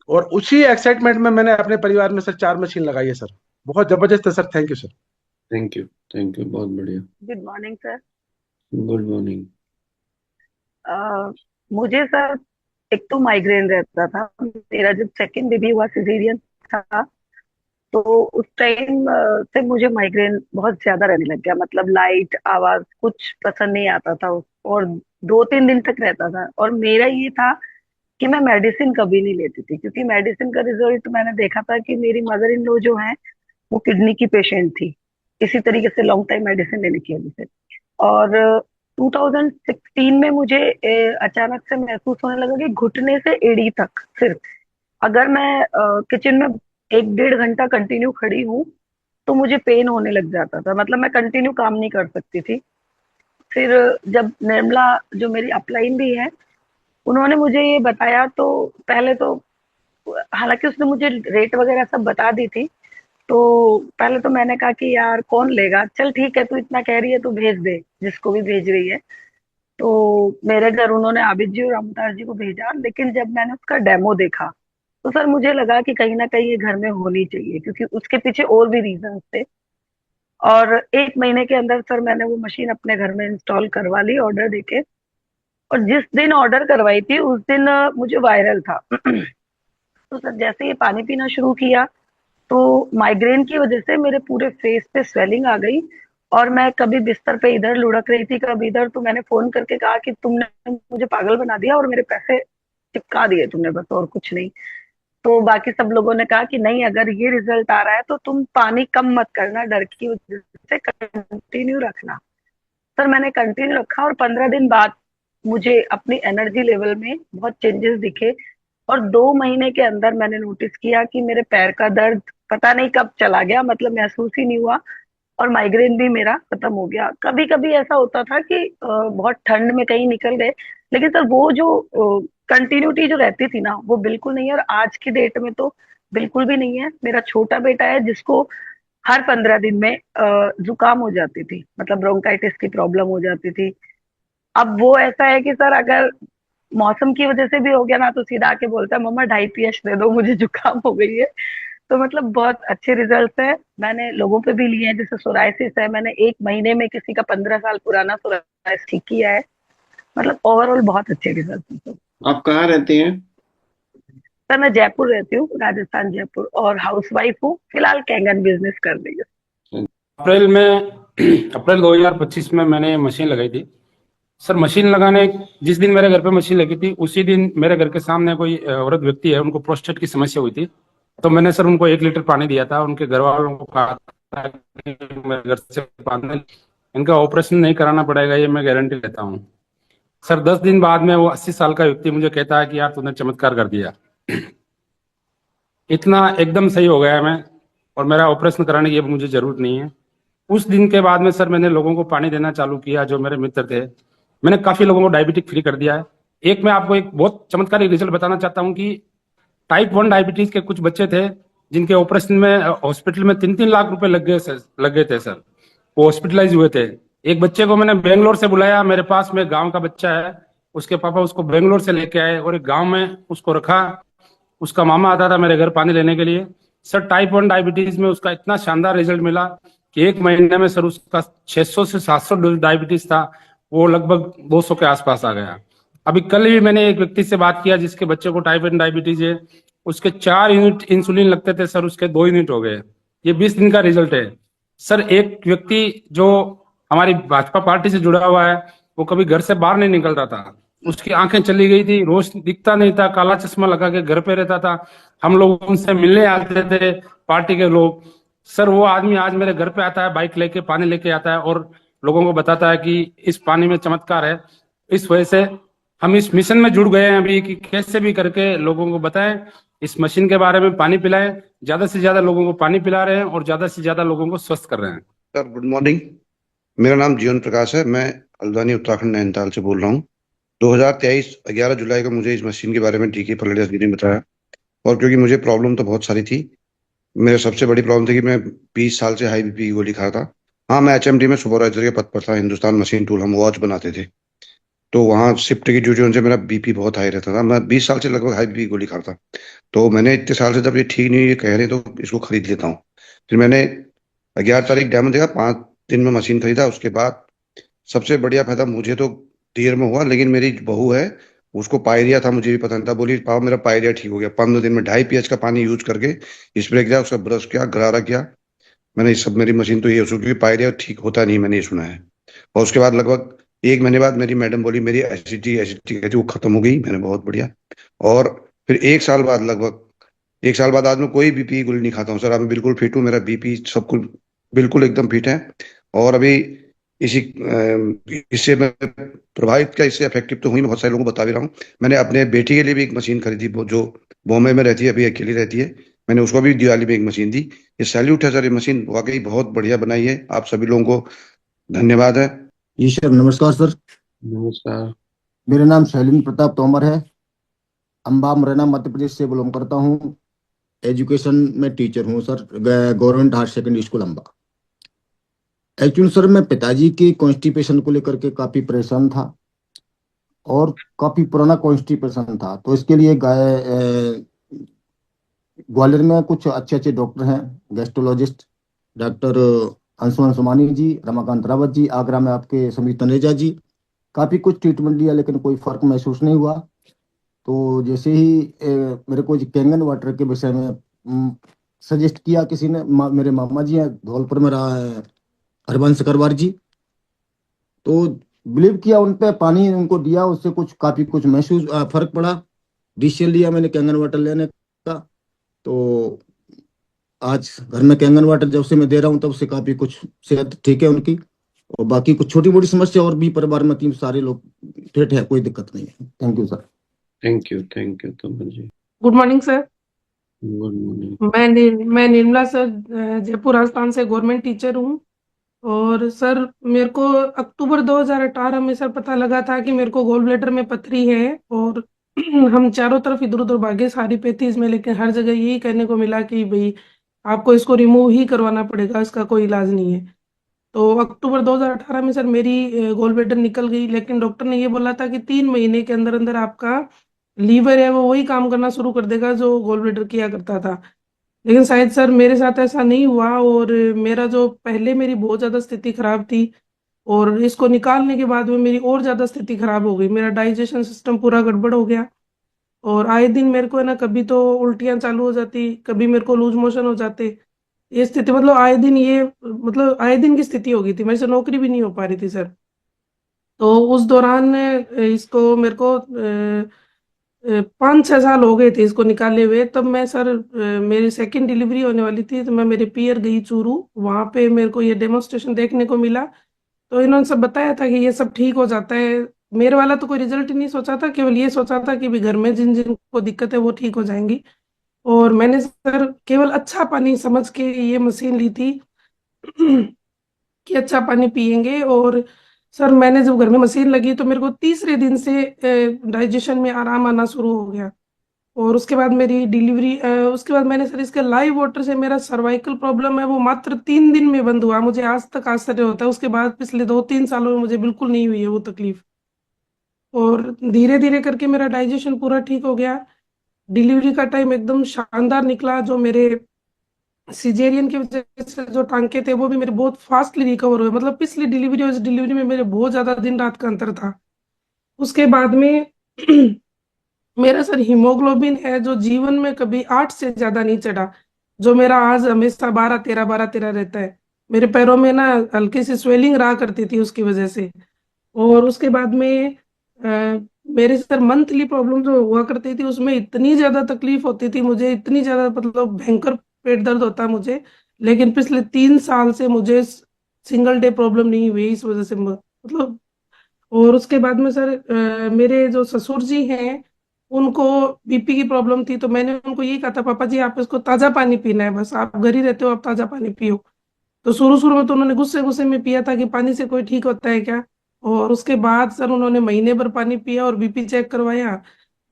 और उसी एक्साइटमेंट में मैंने अपने परिवार में सर 4 मशीन लगाई है सर, बहुत जबरदस्त है sir. Thank you sir. Thank you, thank you, बहुत बढ़िया। Good morning sir. Good morning. मुझे सर एक तो माइग्रेन रहता था। मेरा जब सेकंड बेबी हुआ सिजेरियन था, तो उस टाइम से मुझे माइग्रेन बहुत ज्यादा रहने लग गया। मतलब लाइट आवाज कुछ पसंद नहीं आता था, और 2-3 दिन तक रहता था। और मेरा ये था कि मैं मेडिसिन कभी नहीं लेती थी, क्योंकि मेडिसिन का रिजल्ट मैंने देखा था कि मेरी मदर इन लॉ जो है वो किडनी की पेशेंट थी, इसी तरीके से लॉन्ग टाइम मेडिसिन लेने की वजह से। और 2016 में मुझे अचानक से महसूस होने लगा कि घुटने से एड़ी तक सिर्फ अगर मैं किचन में 1-1.5 घंटा कंटिन्यू खड़ी हूँ तो मुझे पेन होने लग जाता था। मतलब मैं कंटिन्यू काम नहीं कर सकती थी। फिर जब निर्मला जो मेरी अपलाइन भी है, उन्होंने मुझे ये बताया, तो पहले तो हालांकि उसने मुझे रेट वगैरह सब बता दी थी, तो पहले तो मैंने कहा कि यार कौन लेगा, चल ठीक है तू इतना कह रही है तो भेज दे जिसको भी भेज रही है। तो मेरे घर उन्होंने आबिद जी और अमतार जी को भेजा। लेकिन जब मैंने उसका डेमो देखा तो सर मुझे लगा कि कहीं ना कहीं ये घर में होनी चाहिए, क्योंकि उसके पीछे और भी रीजन थे। और 1 महीने के अंदर सर मैंने वो मशीन अपने घर में इंस्टॉल करवा ली ऑर्डर देके। और जिस दिन ऑर्डर करवाई थी उस दिन मुझे वायरल था। तो सर जैसे ये पानी पीना शुरू किया तो माइग्रेन की वजह से मेरे पूरे फेस पे स्वेलिंग आ गई, और मैं कभी बिस्तर पे इधर लुढ़क रही थी, कभी इधर। तो मैंने फोन करके कहा कि तुमने मुझे पागल बना दिया और मेरे पैसे चिपका दिए तुमने, बस और कुछ नहीं। तो बाकी सब लोगों ने कहा कि नहीं, अगर ये रिजल्ट आ रहा है तो तुम पानी कम मत करना, डर की वजह से कंटिन्यू रखना। सर मैंने कंटिन्यू रखा, और 15 दिन बाद मुझे अपनी एनर्जी लेवल में बहुत चेंजेस दिखे। और 2 महीने के अंदर मैंने नोटिस किया कि मेरे पैर का दर्द पता नहीं कब चला गया, मतलब महसूस ही नहीं हुआ, और माइग्रेन भी मेरा खत्म हो गया। कभी कभी ऐसा होता था कि बहुत ठंड में कहीं निकल गए, लेकिन सर वो जो कंटिन्यूटी जो रहती थी ना, वो बिल्कुल नहीं है। और आज की डेट में तो बिल्कुल भी नहीं है। मेरा छोटा बेटा है जिसको हर 15 दिन में जुकाम हो जाती थी, मतलब ब्रोंकाइटिस की प्रॉब्लम हो जाती थी। अब वो ऐसा है कि सर अगर मौसम की वजह से भी हो गया ना, तो सीधा आके बोलता है मम्मा 2.5 PH दे दो, मुझे जुकाम हो गई है। तो मतलब बहुत अच्छे रिजल्ट है। मैंने लोगों पे भी लिए हैं, जैसे सोराइसिस है, मैंने 1 महीने में किसी का 15 साल पुराना सोराइसिस ठीक किया है। मतलब ओवरऑल बहुत अच्छे रिजल्ट हैं सर। आप कहाँ रहती हैं? सर मैं जयपुर रहती हूँ, राजस्थान जयपुर, और हाउसवाइफ हूँ, फिलहाल कैंगन बिजनेस कर रही हूँ। अप्रैल 2025 में मैंने मशीन लगाई थी सर। मशीन लगाने जिस दिन मेरे घर पे मशीन लगी थी, उसी दिन मेरे घर के सामने कोई औरत व्यक्ति है, उनको प्रोस्टेट की समस्या हुई थी। तो मैंने सर उनको 1 लीटर पानी दिया था। उनके घर वालों को कहा था कि मेरे घर से पानी, इनका ऑपरेशन नहीं कराना पड़ेगा, ये मैं गारंटी लेता हूँ। सर 10 दिन बाद में वो 80 साल का व्यक्ति मुझे कहता है कि यार तूने चमत्कार कर दिया, इतना एकदम सही हो गया मैं, और मेरा ऑपरेशन कराने की अब मुझे जरूरत नहीं है। उस दिन के बाद में सर मैंने लोगों को पानी देना चालू किया, जो मेरे मित्र थे। मैंने काफी लोगों को डायबिटिक फ्री कर दिया है। एक मैं आपको एक बहुत चमत्कारिक रिजल्ट बताना चाहता हूँ कि टाइप 1 डायबिटीज के कुछ बच्चे थे, जिनके ऑपरेशन में हॉस्पिटल में 3-3 लाख रुपए लग गए थे सर। वो हॉस्पिटलाइज हुए थे। एक बच्चे को मैंने बेंगलोर से बुलाया, मेरे पास में गांव का बच्चा है, उसके पापा उसको बेंगलोर से लेके आए और एक गांव में उसको रखा। उसका मामा आता था मेरे घर पानी लेने के लिए। सर टाइप 1 डायबिटीज में उसका इतना शानदार रिजल्ट मिला कि 1 महीने में सर उसका 600 से 700 डायबिटीज था, वो लगभग 200 के आसपास आ गया। अभी कल ही मैंने एक व्यक्ति से बात किया जिसके बच्चे को टाइप 1 डायबिटीज है, उसके 4 यूनिट इंसुलिन लगते थे सर, उसके 2 यूनिट हो गए। ये 20 दिन का रिजल्ट है सर। एक व्यक्ति जो हमारी भाजपा पार्टी से जुड़ा हुआ है, वो कभी घर से बाहर नहीं निकलता था, उसकी आंखें चली गई थी, रोज दिखता नहीं था, काला चश्मा लगा के घर पे रहता था। हम लोग उनसे मिलने आते थे, पार्टी के लोग। सर वो आदमी आज मेरे घर पे आता है, बाइक लेके पानी लेके आता है और लोगों को बताता है कि इस पानी में चमत्कार है। इस वजह से हम इस मिशन में जुड़ गए हैं अभी कि कैसे भी करके लोगों को बताएं, इस मशीन के बारे में पानी पिलाएं। ज्यादा से ज्यादा लोगों को पानी पिला रहे हैं और ज्यादा से ज्यादा लोगों को स्वस्थ कर रहे हैं। सर गुड मॉर्निंग, मेरा नाम जीवन प्रकाश है। मैं हल्द्वानी उत्तराखंड नैनीताल से बोल रहा हूँ। 2023 11 जुलाई को मुझे इस मशीन के बारे में टीके फर्टिलाइजर ने बताया, और क्योंकि मुझे प्रॉब्लम तो बहुत सारी थी। मेरे सबसे बड़ी प्रॉब्लम थी कि मैं 20 साल से हाई बीपी की गोली खा था। हाँ, मैं एचएमटी में सुपरवाइजर के पद पर था, हिंदुस्तान मशीन टूल, हम वॉच बनाते थे। तो वहाँ शिफ्ट की ड्यूटी से मेरा बीपी बहुत हाई रहता था। मैं 20 साल से लगभग हाई बीपी की गोली खाता। तो मैंने इतने साल से, जब ये ठीक नहीं, ये कह रहे तो इसको खरीद लेता हूँ। फिर मैंने 11 तारीख डेमो देखा, 5 दिन में मशीन खरीदा। उसके बाद सबसे बढ़िया फायदा मुझे तो देर में हुआ, लेकिन मेरी बहू है, उसको पायरिया था, मुझे भी पता नहीं था। बोली पापा मेरा पायरिया ठीक हो गया 15 दिन में। 2.5 pH का पानी यूज करके स्प्रे किया, उसका ब्रश किया, गरारा किया मैंने। इस सब मेरी मशीन तो ये क्योंकि पायरिया ठीक होता नहीं, मैंने ये सुना है। और उसके बाद लगभग 1 महीने बाद मेरी मैडम बोली मेरी एसिडिटी कहती वो खत्म हो गई। मैंने बहुत बढ़िया। और फिर 1 साल बाद, लगभग 1 साल बाद आज मैं कोई बीपी गोली नहीं खाता हूँ सर। अभी बिल्कुल फिट हूँ, मेरा बीपी सब कुछ बिल्कुल एकदम फिट है। और अभी इससे मैं प्रभावित क्या, इससे इफेक्टिव तो हुई। मैं बहुत सारे लोगों को बता भी रहा हूँ। मैंने अपने बेटी के लिए भी एक मशीन खरीदी, जो बॉम्बे में रहती है, अभी अकेली रहती है। मैंने उसको भी दिवाली में एक मशीन दी। ये सैल्यूट है सर, ये मशीन वाकई बहुत बढ़िया बनाई है। आप सभी लोगों को धन्यवाद है। जी सर, नमस्कार सर। नमस्कार। मेरा नाम शैलेंद्र प्रताप तोमर है। अम्बा मुरैना मध्य प्रदेश से बिलोंग करता हूँ। एजुकेशन में टीचर हूँ sir, government higher secondary school Amba. Actually sir मैं पिताजी की कॉन्स्टिपेशन को लेकर के काफ़ी परेशान था, और काफ़ी पुराना कॉन्स्टिपेशन था। तो इसके लिए ग्वालियर में कुछ अच्छे अच्छे डॉक्टर हैं, गैस्ट्रोलॉजिस्ट डॉक्टर अंशुमन सोमानी जी, रमाकांत रावत जी, आगरा में आपके समीर तनेजा जी, काफ़ी कुछ ट्रीटमेंट लिया लेकिन कोई फर्क महसूस नहीं हुआ। तो जैसे ही मेरे को कैंगन वाटर के विषय में सजेस्ट किया किसी ने, मेरे मामा जी हैं धौलपुर में रहा है, हरबंश करवार जी, तो बिलीव किया उन पे, पानी उनको दिया, उससे कुछ काफ़ी कुछ महसूस फर्क पड़ा। डिसीजन लिया मैंने कैंगन वाटर लेने का। तो आज घर में कैंगन वाटर जब से मैं दे रहा हूँ तब से काफ़ी कुछ सेहत ठीक है उनकी, और बाकी कुछ छोटी मोटी समस्या और भी परिवार में 3 सारे लोग फिट है, कोई दिक्कत नहीं है। Thank you sir. Thank you Tomar ji. Good morning sir. Good morning. मैं निर्मला सर, जयपुर राजस्थान से गवर्नमेंट टीचर हूँ। और सर मेरे को अक्टूबर 2018 में सर पता लगा था कि मेरे को गॉल ब्लैडर में पथरी है, और हम चारों तरफ इधर उधर भागे सारी पैथीज में, लेकिन हर जगह यही कहने को मिला कि भाई आपको इसको रिमूव ही करवाना पड़ेगा, इसका कोई इलाज नहीं है। तो अक्टूबर 2018 में सर मेरी गोल ब्लेडर निकल गई, लेकिन डॉक्टर ने ये बोला था कि 3 महीने के अंदर अंदर आपका लीवर है वो वही काम करना शुरू कर देगा जो गोल ब्लेडर किया करता था। लेकिन शायद सर मेरे साथ ऐसा नहीं हुआ, और मेरा जो पहले मेरी बहुत ज़्यादा स्थिति खराब थी, और इसको निकालने के बाद में मेरी और ज़्यादा स्थिति खराब हो गई। मेरा डाइजेशन सिस्टम पूरा गड़बड़ हो गया, और आए दिन मेरे को है ना, कभी तो उल्टियाँ चालू हो जाती, कभी मेरे को लूज मोशन हो जाते। ये स्थिति मतलब आए दिन, ये मतलब आए दिन की स्थिति हो गई थी, मेरे से नौकरी भी नहीं हो पा रही थी सर। तो उस दौरान इसको मेरे को 5-6 साल हो गए थे इसको निकाले हुए। तब मैं सर मेरी सेकंड डिलीवरी होने वाली थी, तो मैं मेरे पियर गई चूरू, वहाँ पे मेरे को ये डेमोन्स्ट्रेशन देखने को मिला। तो इन्होंने सब बताया था कि ये सब ठीक हो जाता है। मेरे वाला तो कोई रिजल्ट ही नहीं सोचा था, केवल ये सोचा था कि भी घर में जिन जिन को दिक्कत है वो ठीक हो जाएंगी। और मैंने सर केवल अच्छा पानी समझ के ये मशीन ली थी कि अच्छा पानी पियेंगे। और सर मैंने जब घर में मशीन लगी तो मेरे को तीसरे दिन से डाइजेशन में आराम आना शुरू हो गया। और उसके बाद मेरी डिलीवरी, उसके बाद मैंने सर इसके लाइव वाटर से मेरा सर्वाइकल प्रॉब्लम है वो मात्र 3 दिन में बंद हुआ। मुझे आज तक आश्चर्य होता है, उसके बाद पिछले 2-3 सालों में मुझे बिल्कुल नहीं हुई है वो तकलीफ। और धीरे धीरे करके मेरा डाइजेशन पूरा ठीक हो गया। डिलीवरी का टाइम एकदम शानदार निकला। जो मेरे सिजेरियन की वजह से जो टांके थे वो भी मेरे बहुत फास्टली रिकवर हुए। मतलब पिछली डिलीवरी और इस डिलीवरी में मेरे बहुत ज्यादा दिन रात का अंतर था। उसके बाद में मेरा सर हीमोग्लोबिन है जो जीवन में कभी 8 से ज्यादा नहीं चढ़ा, जो मेरा आज हमेशा 12-13 रहता है। मेरे पैरों में ना हल्की सी स्वेलिंग रहा करती थी उसकी वजह से। और उसके बाद में मेरे सर मंथली प्रॉब्लम जो हुआ करती थी उसमें इतनी ज्यादा तकलीफ होती थी मुझे, इतनी ज्यादा मतलब भयंकर पेट दर्द होता है मुझे। लेकिन पिछले 3 साल से मुझे सिंगल डे प्रॉब्लम नहीं हुई इस वजह से मतलब। और उसके बाद में सर मेरे जो ससुर जी हैं उनको बीपी की प्रॉब्लम थी, तो मैंने उनको यही कहा था, पापा जी आप इसको ताज़ा पानी पीना है, बस आप घर ही रहते हो आप ताज़ा पानी पियो। तो शुरू शुरू में तो उन्होंने गुस्से गुस्से में पिया था कि पानी से कोई ठीक होता है क्या। और उसके बाद सर उन्होंने महीने भर पानी पिया और बीपी चेक करवाया,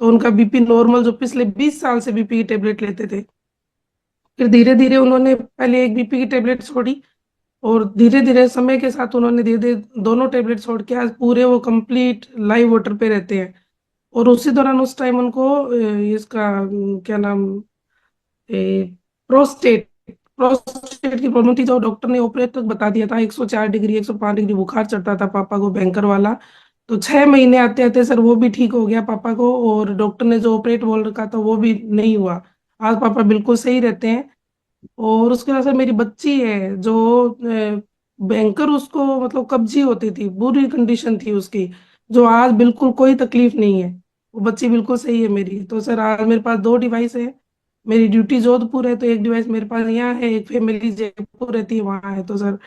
तो उनका बीपी नॉर्मल, जो पिछले 20 साल से बीपी की टेबलेट लेते थे। फिर धीरे धीरे उन्होंने पहले एक बीपी की टेबलेट छोड़ी, और धीरे धीरे समय के साथ उन्होंने धीरे धीरे दोनों टेबलेट छोड़ के आज पूरे वो कंप्लीट लाइव वाटर पे रहते हैं। और उसी दौरान उस टाइम उनको इसका क्या नाम, प्रोस्टेट प्रोस्टेट की प्रॉब्लम थी, जो डॉक्टर ने ऑपरेट तक बता दिया था। 104 डिग्री 105 डिग्री बुखार चढ़ता था पापा को, भयंकर वाला। तो 6 महीने आते आते सर वो भी ठीक हो गया पापा को, और डॉक्टर ने जो ऑपरेट बोल रखा था वो भी नहीं हुआ। आज पापा बिल्कुल सही रहते हैं। और उसके बाद सर मेरी बच्ची है जो भयंकर, उसको मतलब कब्जी होती थी, बुरी कंडीशन थी उसकी, जो आज बिल्कुल कोई तकलीफ नहीं है। वो बच्ची बिल्कुल सही है मेरी। तो सर आज मेरे पास 2 डिवाइस है। मेरी ड्यूटी जोधपुर है तो एक डिवाइस मेरे पास यहाँ है, एक फैमिली जयपुर रहती है वहाँ है। तो सर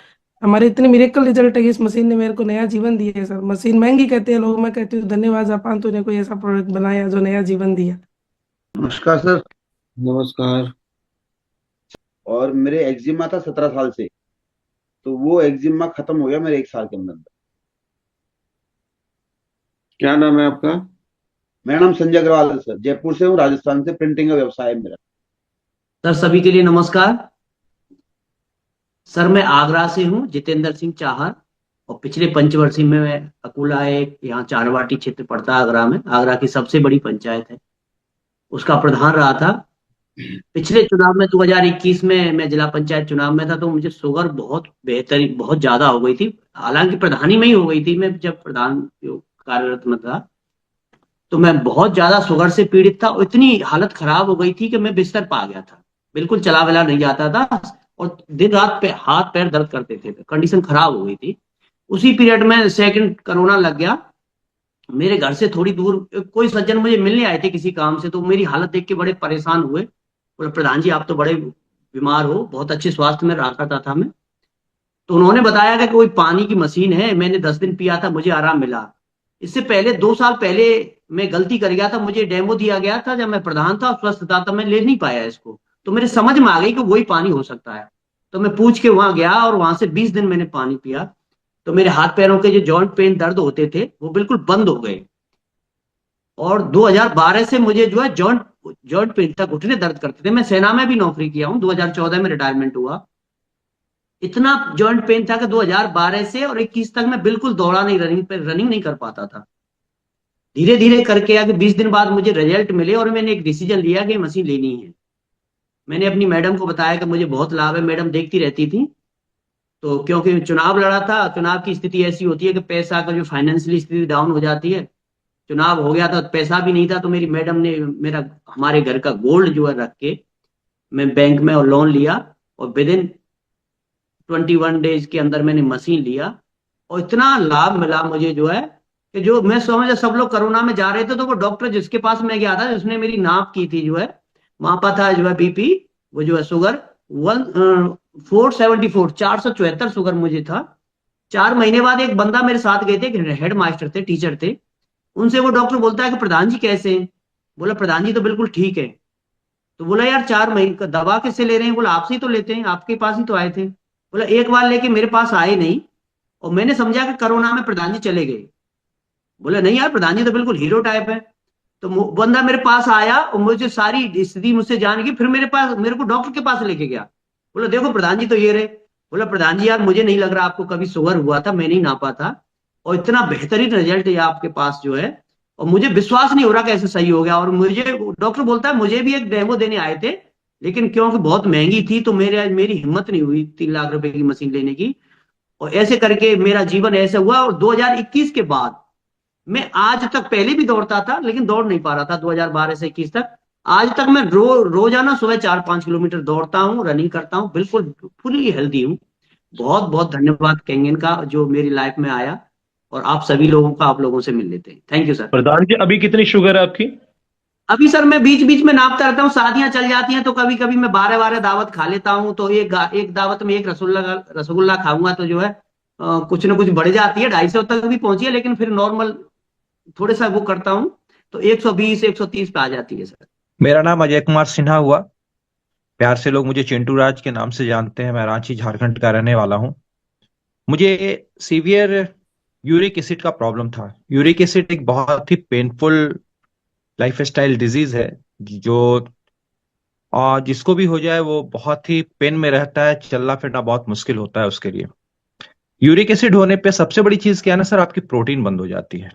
हमारे इतने मिरेकल रिजल्ट है कि इस मशीन ने मेरे को नया जीवन दिया है सर। मशीन महंगी कहते हैं लोग, मैं कहती हूँ धन्यवाद जापान, तूने कोई ऐसा प्रोडक्ट बनाया जो नया जीवन दिया। नमस्कार सर। नमस्कार। और मेरे एक्जिमा था 17 साल से, तो वो एक्जिमा खत्म हो गया मेरे 1 साल के अंदर। क्या नाम है आपका? मेरा नाम संजय अग्रवाल है सर, जयपुर से हूँ, राजस्थान से। प्रिंटिंग का व्यवसाय है मेरा। सर सभी के लिए नमस्कार। सर मैं आगरा से हूँ, जितेंद्र सिंह चाहर, और पिछले पंचवर्षीय में मैं अकुला एक यहाँ चारवाटी क्षेत्र पड़ता है आगरा में, आगरा की सबसे बड़ी पंचायत है, उसका प्रधान रहा था। पिछले चुनाव में 2021 में मैं जिला पंचायत चुनाव में था, तो मुझे शुगर बहुत बेहतरीन बहुत ज्यादा हो गई थी। हालांकि प्रधानी में ही हो गई थी, मैं जब प्रधान कार्यरत में था, तो मैं बहुत ज्यादा शुगर से पीड़ित था। और इतनी हालत खराब हो गई थी कि मैं बिस्तर पा गया था, बिल्कुल चला वला नहीं जाता था, और दिन रात पे हाथ पैर दर्द करते थे, कंडीशन खराब हो गई थी। उसी पीरियड में सेकंड कोरोना लग गया। मेरे घर से थोड़ी दूर कोई सज्जन मुझे मिलने आए थे किसी काम से, तो मेरी हालत देख के बड़े परेशान हुए। बोले प्रधान जी आप तो बड़े बीमार हो, बहुत अच्छे स्वास्थ्य में रहा करता था मैं। तो उन्होंने बताया कि कोई पानी की मशीन है, मैंने 10 दिन पिया था, मुझे आराम मिला। इससे पहले 2 साल पहले मैं गलती कर गया था, मुझे डेमो दिया गया था जब मैं प्रधान था, स्वस्थ था, तब मैं ले नहीं पाया इसको। तो मेरे समझ में आ गई कि वही पानी हो सकता है। तो मैं पूछ के वहां गया और वहां से 20 दिन मैंने पानी पिया, तो मेरे हाथ पैरों के जो जॉइंट पेन दर्द होते थे वो बिल्कुल बंद हो गए। और 2012 से मुझे जो है जॉइंट पेन था, घुटने दर्द करते थे। मैं सेना में भी नौकरी किया हूँ, 2014 में रिटायरमेंट हुआ। इतना जॉइंट पेन था कि 2012 से और 21 तक मैं बिल्कुल दौड़ा नहीं, रनिंग नहीं कर पाता था। धीरे धीरे करके आगे 20 दिन बाद मुझे रिजल्ट मिले और मैंने एक डिसीजन लिया कि मशीन लेनी है। मैंने अपनी मैडम को बताया कि मुझे बहुत लाभ है। मैडम देखती रहती थी, तो क्योंकि चुनाव लड़ा था, चुनाव की स्थिति ऐसी होती है कि पैसा का जो फाइनेंशियली स्थिति डाउन हो जाती है। चुनाव हो गया था, पैसा भी नहीं था, तो मेरी मैडम ने हमारे घर का गोल्ड जो है रख के मैं बैंक में लोन लिया और विद इन 21 डेज के अंदर मैंने मशीन लिया और इतना लाभ मिला मुझे जो है कि जो मैं समझा, सब लोग कोरोना में जा रहे थे तो वो डॉक्टर जिसके पास मैं गया था, उसने मेरी नाप की थी, जो है वहां पर था जो है बीपी, वो जो है शुगर 474 शुगर मुझे था। 4 महीने बाद एक बंदा मेरे साथ गए थे, हेड मास्टर थे, टीचर थे, उनसे वो डॉक्टर बोलता है कि प्रधान जी कैसे हैं? बोला प्रधान जी तो बिल्कुल ठीक है। तो बोला यार 4 महीने का दवा कैसे ले रहे हैं? बोला आपसे ही तो लेते हैं, आपके पास ही तो आए थे। बोला एक बार लेके मेरे पास आए नहीं और मैंने समझा कि कोरोना में प्रधान जी चले गए। बोला नहीं यार, प्रधान जी तो बिल्कुल हीरो टाइप है। तो बंदा मेरे पास आया और मुझे सारी स्थिति मुझसे जान की, फिर मेरे को डॉक्टर के पास लेके गया। बोला देखो प्रधान जी तो ये रहे। बोला प्रधान जी यार मुझे नहीं लग रहा आपको कभी शुगर हुआ था, मैं नहीं नापा था और इतना बेहतरीन रिजल्ट है आपके पास जो है, और मुझे विश्वास नहीं हो रहा कैसे सही हो गया। और मुझे डॉक्टर बोलता है मुझे भी एक डेमो देने आए थे, लेकिन क्योंकि बहुत महंगी थी तो मेरी हिम्मत नहीं हुई 3 लाख रुपए की मशीन लेने की। और ऐसे करके मेरा जीवन ऐसा हुआ। और 2021 के बाद मैं आज तक, पहले भी दौड़ता था लेकिन दौड़ नहीं पा रहा था 2012 से 21 तक, आज तक मैं रोजाना सुबह 4-5 किलोमीटर दौड़ता हूँ, रनिंग करता हूँ, बिल्कुल फुली हेल्दी हूँ। बहुत बहुत धन्यवाद कैंगन का जो मेरी लाइफ में आया, और आप सभी लोगों का, आप लोगों से मिल लेते हैं। Thank you sir. प्रधान जी अभी कितनी शुगर है आपकी? अभी सर मैं बीच बीच में नापता रहता हूँ, शादियां चल जाती हैं तो कभी कभी मैं 12 दावत खा लेता हूँ, तो एक दावत में एक रसगुल्ला खाऊंगा तो जो है कुछ ना कुछ बढ़ जाती है, 250 तक भी पहुंची है, लेकिन फिर नॉर्मल थोड़े सा वो करता हूँ तो 120-130 पे आ जाती है सर। मेरा नाम अजय कुमार सिन्हा हुआ, प्यार से लोग मुझे चिंटू राज के नाम से जानते हैं। मैं रांची झारखंड का रहने वाला हूँ। मुझे सीवियर यूरिक एसिड का प्रॉब्लम था। यूरिक एसिड एक बहुत ही पेनफुल लाइफस्टाइल डिजीज है जो जिसको भी हो जाए वो बहुत ही पेन में रहता है, चलना फिरना बहुत मुश्किल होता है उसके लिए। यूरिक एसिड होने पे सबसे बड़ी चीज क्या है ना सर, आपकी प्रोटीन बंद हो जाती है।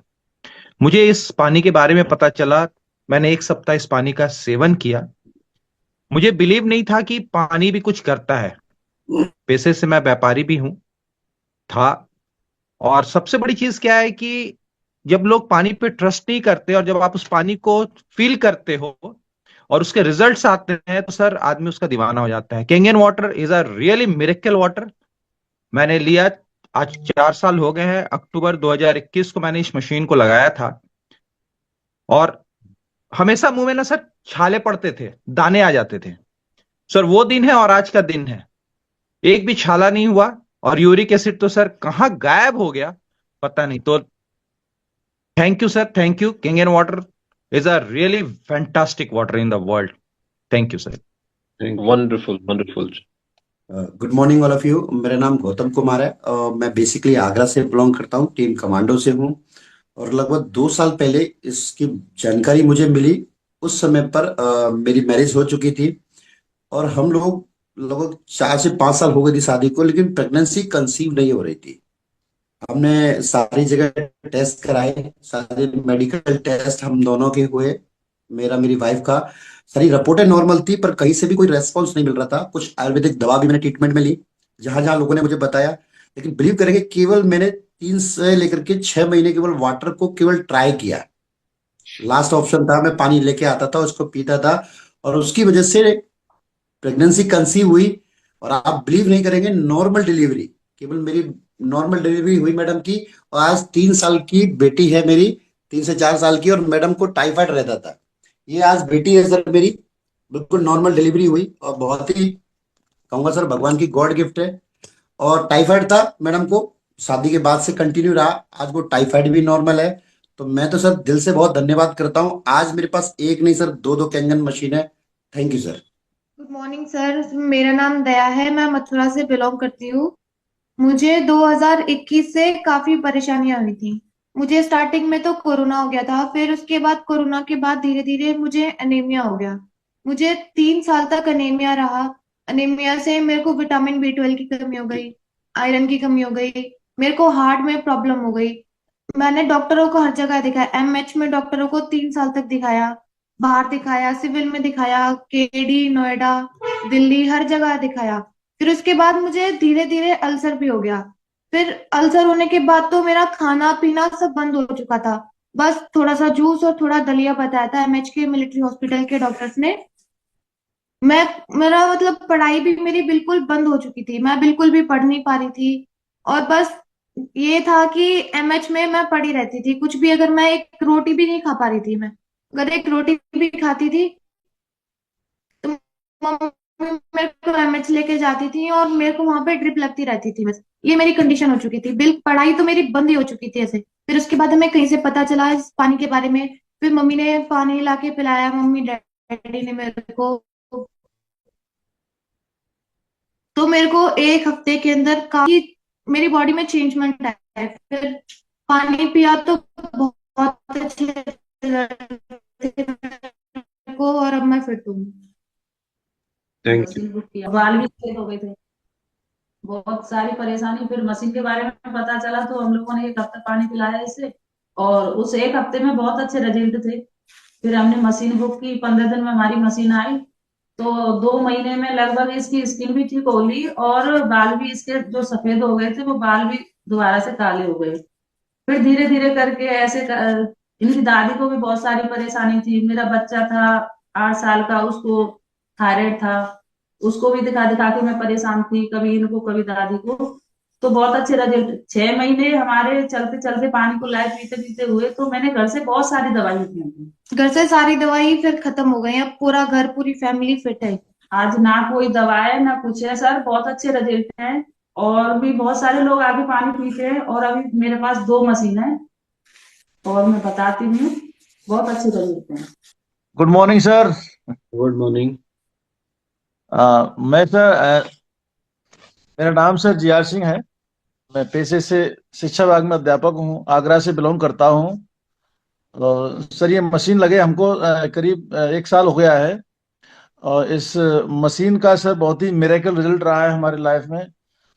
मुझे इस पानी के बारे में पता चला, मैंने 1 सप्ताह इस पानी का सेवन किया। मुझे बिलीव नहीं था कि पानी भी कुछ करता है। पेशे से मैं व्यापारी भी हूं था। और सबसे बड़ी चीज क्या है कि जब लोग पानी पे ट्रस्ट नहीं करते और जब आप उस पानी को फील करते हो और उसके रिजल्ट्स आते हैं तो सर आदमी उसका दीवाना हो जाता है। Kangen water is a really miracle water. मैंने लिया, आज 4 साल हो गए हैं। अक्टूबर 2021 को मैंने इस मशीन को लगाया था और हमेशा मुंह में ना सर छाले पड़ते थे, दाने आ जाते थे। सर वो दिन है और आज का दिन है, एक भी छाला नहीं हुआ और यूरिक एसिड तो सर कहां गायब हो गया पता नहीं। तो thank you sir, thank you. Kangen water is a really fantastic water in the world. Thank you sir. Wonderful wonderful. Good morning all of you. मेरा नाम गौतम कुमार है और मैं बेसिकली आगरा से बिलोंग करता हूँ, टीम कमांडो से हूँ। और लगभग 2 साल पहले इसकी जानकारी मुझे मिली। उस समय पर मेरी मैरिज हो चुकी थी और हम लोग लगभग 4 से 5 साल हो गई थी शादी को, लेकिन प्रेगनेंसी कंसीव नहीं हो रही थी। हमने सारी जगह टेस्ट कराए, सारे मेडिकल टेस्ट हम दोनों के हुए, मेरी वाइफ का। सारी रिपोर्टें नॉर्मल थी पर कहीं से भी कोई रेस्पॉन्स नहीं मिल रहा था। कुछ आयुर्वेदिक दवा भी मैंने ट्रीटमेंट में ली जहां जहां लोगों ने मुझे बताया, लेकिन बिलीव करेंगे केवल मैंने 3 से लेकर के 6 महीने केवल वाटर को केवल ट्राई किया। लास्ट ऑप्शन था, मैं पानी लेके आता था, उसको पीता था और उसकी वजह से प्रेगनेंसी कंसीव हुई। और आप बिलीव नहीं करेंगे, नॉर्मल डिलीवरी, केवल मेरी नॉर्मल डिलीवरी हुई मैडम की। और आज 3 साल की बेटी है मेरी, 3 से 4 साल की, और मैडम को टाइफाइड रहता था। ये आज बेटी है सर मेरी, बिल्कुल नॉर्मल डिलीवरी हुई और बहुत ही कहूंगा सर भगवान की गॉड गिफ्ट है। और टाइफाइड था मैडम को, शादी के बाद से कंटिन्यू रहा, आज वो टाइफाइड भी नॉर्मल है। तो मैं तो सर दिल से बहुत धन्यवाद करता हूँ। आज मेरे पास एक नहीं सर 2 कैंगन मशीन है। Thank you sir. Good morning sir, मेरा नाम दया है, मैं मथुरा से बिलोंग करती हूँ। मुझे 2021 से काफी परेशानियां हुई थी। मुझे स्टार्टिंग में तो कोरोना हो गया था, फिर उसके बाद कोरोना के बाद धीरे धीरे मुझे एनीमिया हो गया। मुझे 3 साल तक एनीमिया रहा। एनीमिया से मेरे को विटामिन B12 की कमी हो गई, आयरन की कमी हो गई, मेरे को हार्ट में प्रॉब्लम हो गई। मैंने डॉक्टरों को हर जगह दिखाया, MH में डॉक्टरों को 3 साल तक दिखाया, बाहर दिखाया, सिविल में दिखाया, केडी, नोएडा, दिल्ली, हर जगह दिखाया। फिर उसके बाद मुझे धीरे धीरे अल्सर भी हो गया। फिर अल्सर होने के बाद तो मेरा खाना पीना सब बंद हो चुका था। बस थोड़ा सा जूस और थोड़ा दलिया बताया था MH के मिलिट्री हॉस्पिटल के डॉक्टर्स ने। मेरा मतलब पढ़ाई भी मेरी बिल्कुल बंद हो चुकी थी, मैं बिल्कुल भी पढ़ नहीं पा रही थी। और बस ये था कि MH में मैं पड़ी रहती थी, कुछ भी अगर मैं एक रोटी भी नहीं खा पा रही थी, मैं अगर एक रोटी भी खाती थी तो मम्मी मेरे को MH लेके जाती थी और मेरे को वहां पे ड्रिप लगती रहती थी। बस ये मेरी कंडीशन हो चुकी थी, पढ़ाई तो मेरी बंद ही हो चुकी थी ऐसे। फिर उसके बाद हमें कहीं से पता चला इस पानी के बारे में, फिर मम्मी ने पानी ला के पिलाया, मम्मी डैडी ने मेरे को। तो मेरे को 1 हफ्ते के अंदर काफी मेरी बॉडी में चेंजमेंट आया है। फिर पानी पिया तो बहुत अच्छे को, और अब मैं फिट हूँ। थैंक मशीन बुक किया, बाल भी सफेद हो गए थे, बहुत सारी परेशानी। फिर मशीन के बारे में पता चला तो हम लोगों ने 1 हफ्ता पानी पिलाया इसे, और उस 1 हफ्ते में बहुत अच्छे रिजल्ट थे। फिर हमने मशीन बुक की, 15 दिन में हमारी मशीन आई, तो 2 महीने में लगभग इसकी स्किन भी ठीक हो ली और बाल भी इसके जो सफेद हो गए थे वो बाल भी दोबारा से काले हो गए। फिर धीरे धीरे करके इनकी दादी को भी बहुत सारी परेशानी थी। मेरा बच्चा था 8 साल का, उसको थायराइड था, उसको भी दिखा दिखा के मैं परेशान थी, कभी इनको कभी दादी को। तो बहुत अच्छे रिजल्ट, 6 महीने हमारे चलते चलते पानी को लाए पीते पीते हुए। तो मैंने घर से बहुत सारी दवाई की, घर से सारी दवाई फिर खत्म हो गई, अब पूरा घर पूरी फैमिली फिट है। आज ना कोई दवा है ना कुछ है सर, बहुत अच्छे रिजल्ट हैं। और भी बहुत सारे लोग आगे पानी पीते हैं, और अभी मेरे पास 2 मशीन है और मैं बताती हूँ, बहुत अच्छे रिजल्ट हैं। Good morning sir. Good morning. मैं सर मेरा नाम सर GR सिंह है। मैं पेशे से शिक्षा विभाग में अध्यापक हूँ, आगरा से बिलोंग करता हूँ। सर ये मशीन लगे हमको करीब 1 साल हो गया है, और इस मशीन का सर बहुत ही मिरेकल रिजल्ट रहा है हमारी लाइफ में।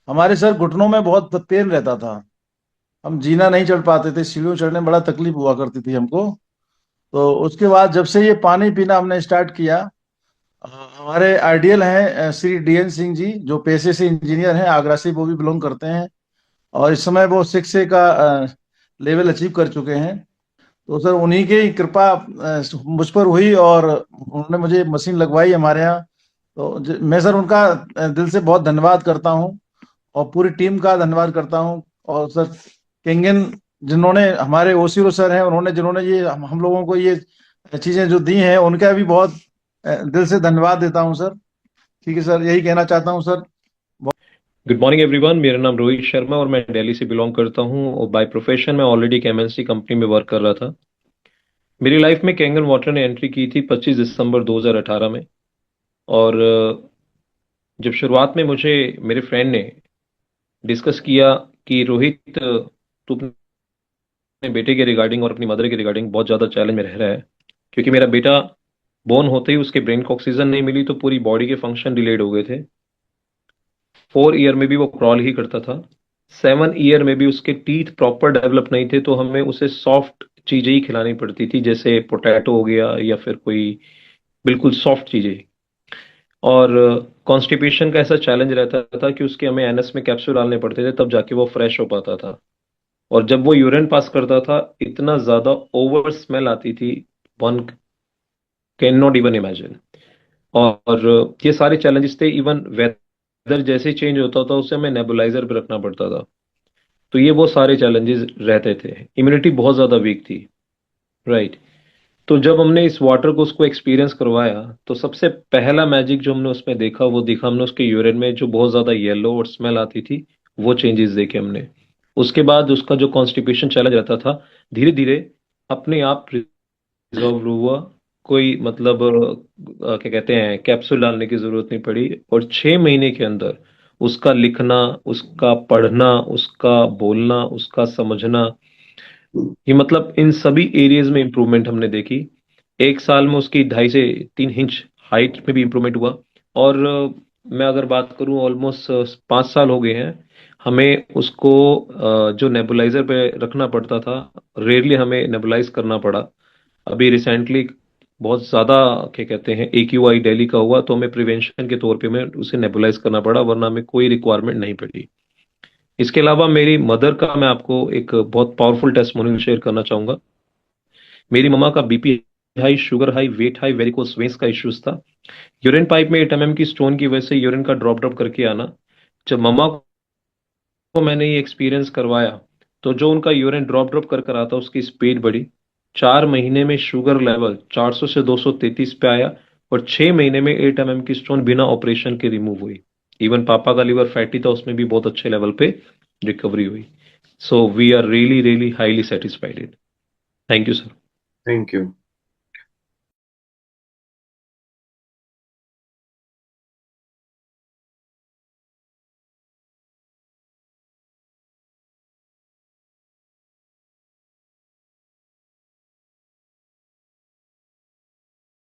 हमारे सर घुटनों में बहुत पेन रहता था, हम जीना नहीं चढ़ पाते थे, सीढ़ियों चढ़ने में बड़ा तकलीफ हुआ करती थी हमको। तो उसके बाद जब से ये पानी पीना हमने स्टार्ट किया, हमारे आइडियल हैं श्री DN सिंह जी, जो पेशे से इंजीनियर हैं, आगरा से वो भी बिलोंग करते हैं, और इस समय वो 6A का लेवल अचीव कर चुके हैं। तो सर उन्हीं की कृपा मुझ पर हुई और उन्होंने मुझे मशीन लगवाई हमारे यहाँ। तो मैं सर उनका दिल से बहुत धन्यवाद करता हूँ, और पूरी टीम का धन्यवाद करता हूँ। और सर केंगन जिन्होंने हमारे OCO सर हैं, उन्होंने जिन्होंने ये हम लोगों को ये चीजें जो दी हैं, उनका भी बहुत दिल से धन्यवाद देता हूँ सर। ठीक है सर, यही कहना चाहता हूँ सर। गुड मॉर्निंग एवरीवन, मेरा नाम रोहित शर्मा और मैं दिल्ली से बिलोंग करता हूँ, और बाय प्रोफेशन मैं ऑलरेडी एक MNC कंपनी में वर्क कर रहा था। मेरी लाइफ में कैंगन वाटर ने एंट्री की थी 25 दिसंबर 2018 में। और जब शुरुआत में मुझे मेरे फ्रेंड ने डिस्कस किया कि रोहित तू अपने बेटे के रिगार्डिंग और अपनी मदर के रिगार्डिंग बहुत ज़्यादा चैलेंज में रह रहा है, क्योंकि मेरा बेटा बोर्न होते ही उसके ब्रेन को ऑक्सीजन नहीं मिली तो पूरी बॉडी के फंक्शन डिलेड हो गए थे। 4 ईयर में भी वो क्रॉल ही करता था, 7 ईयर में भी उसके टीथ प्रॉपर डेवलप नहीं थे, तो हमें उसे सॉफ्ट चीजें ही खिलानी पड़ती थी, जैसे पोटैटो हो गया या फिर कोई बिल्कुल सॉफ्ट चीजें। और कॉन्स्टिपेशन का ऐसा चैलेंज रहता था कि उसके हमें NS में कैप्सूल डालने पड़ते थे, तब जाके वो फ्रेश हो पाता था। और जब वो यूरिन पास करता था, इतना ज्यादा ओवर स्मेल आती थी, one can not even imagine. और ये सारे चैलेंजेस थे। इवन वेदर जैसे चेंज होता था उसे हमें नेबुलाइजर पे रखना पड़ता था। तो ये वो सारे चैलेंजेस रहते थे। इम्यूनिटी बहुत ज्यादा वीक थी, राइट। तो जब हमने इस वाटर को उसको एक्सपीरियंस करवाया, तो सबसे पहला मैजिक जो हमने उसमें देखा वो दिखा हमने उसके यूरिन में, जो बहुत ज्यादा येलो और स्मेल आती थी, वो चेंजेस देखे हमने। उसके बाद उसका जो कॉन्स्टिपेशन चैलेंज रहता था, धीरे धीरे अपने आप रिजॉल्व हुआ। कोई मतलब क्या कहते हैं, कैप्सूल डालने की जरूरत नहीं पड़ी। और 6 महीने के अंदर उसका लिखना, उसका पढ़ना, उसका बोलना, उसका समझना, ये मतलब इन सभी एरियाज में इम्प्रूवमेंट हमने देखी। 1 साल में उसकी 2.5 से 3 इंच हाइट में भी इम्प्रूवमेंट हुआ। और मैं अगर बात करूं ऑलमोस्ट 5 साल हो गए हैं हमें उसको जो नेबुलाइजर पे रखना पड़ता था, रेयरली हमें नेबुलाइज करना पड़ा। अभी रिसेंटली बहुत ज़्यादा क्या कहते हैं AQI दिल्ली का हुआ तो हमें प्रिवेंशन के तौर पे हमें उसे नेबुलाइज करना पड़ा, वरना हमें कोई रिक्वायरमेंट नहीं पड़ी। इसके अलावा मेरी मदर का मैं आपको एक बहुत पावरफुल टेस्टिमोनियल शेयर करना चाहूँगा। मेरी मम्मा का BP high, sugar high, weight high, varicose veins का इश्यूज था। यूरिन पाइप में 8 mm की स्टोन की वजह से यूरिन का ड्रॉप करके आना। जब मम्मा को मैंने ये एक्सपीरियंस करवाया तो जो उनका यूरिन ड्रॉप कर आता उसकी स्पीड बढ़ी। 4 महीने में शुगर लेवल 400 से 233 पे आया और 6 महीने में 8 mm की स्टोन बिना ऑपरेशन के रिमूव हुई। इवन पापा का लीवर फैटी था, उसमें भी बहुत अच्छे लेवल पे रिकवरी हुई। So we are really highly satisfied. Thank you sir. Thank you.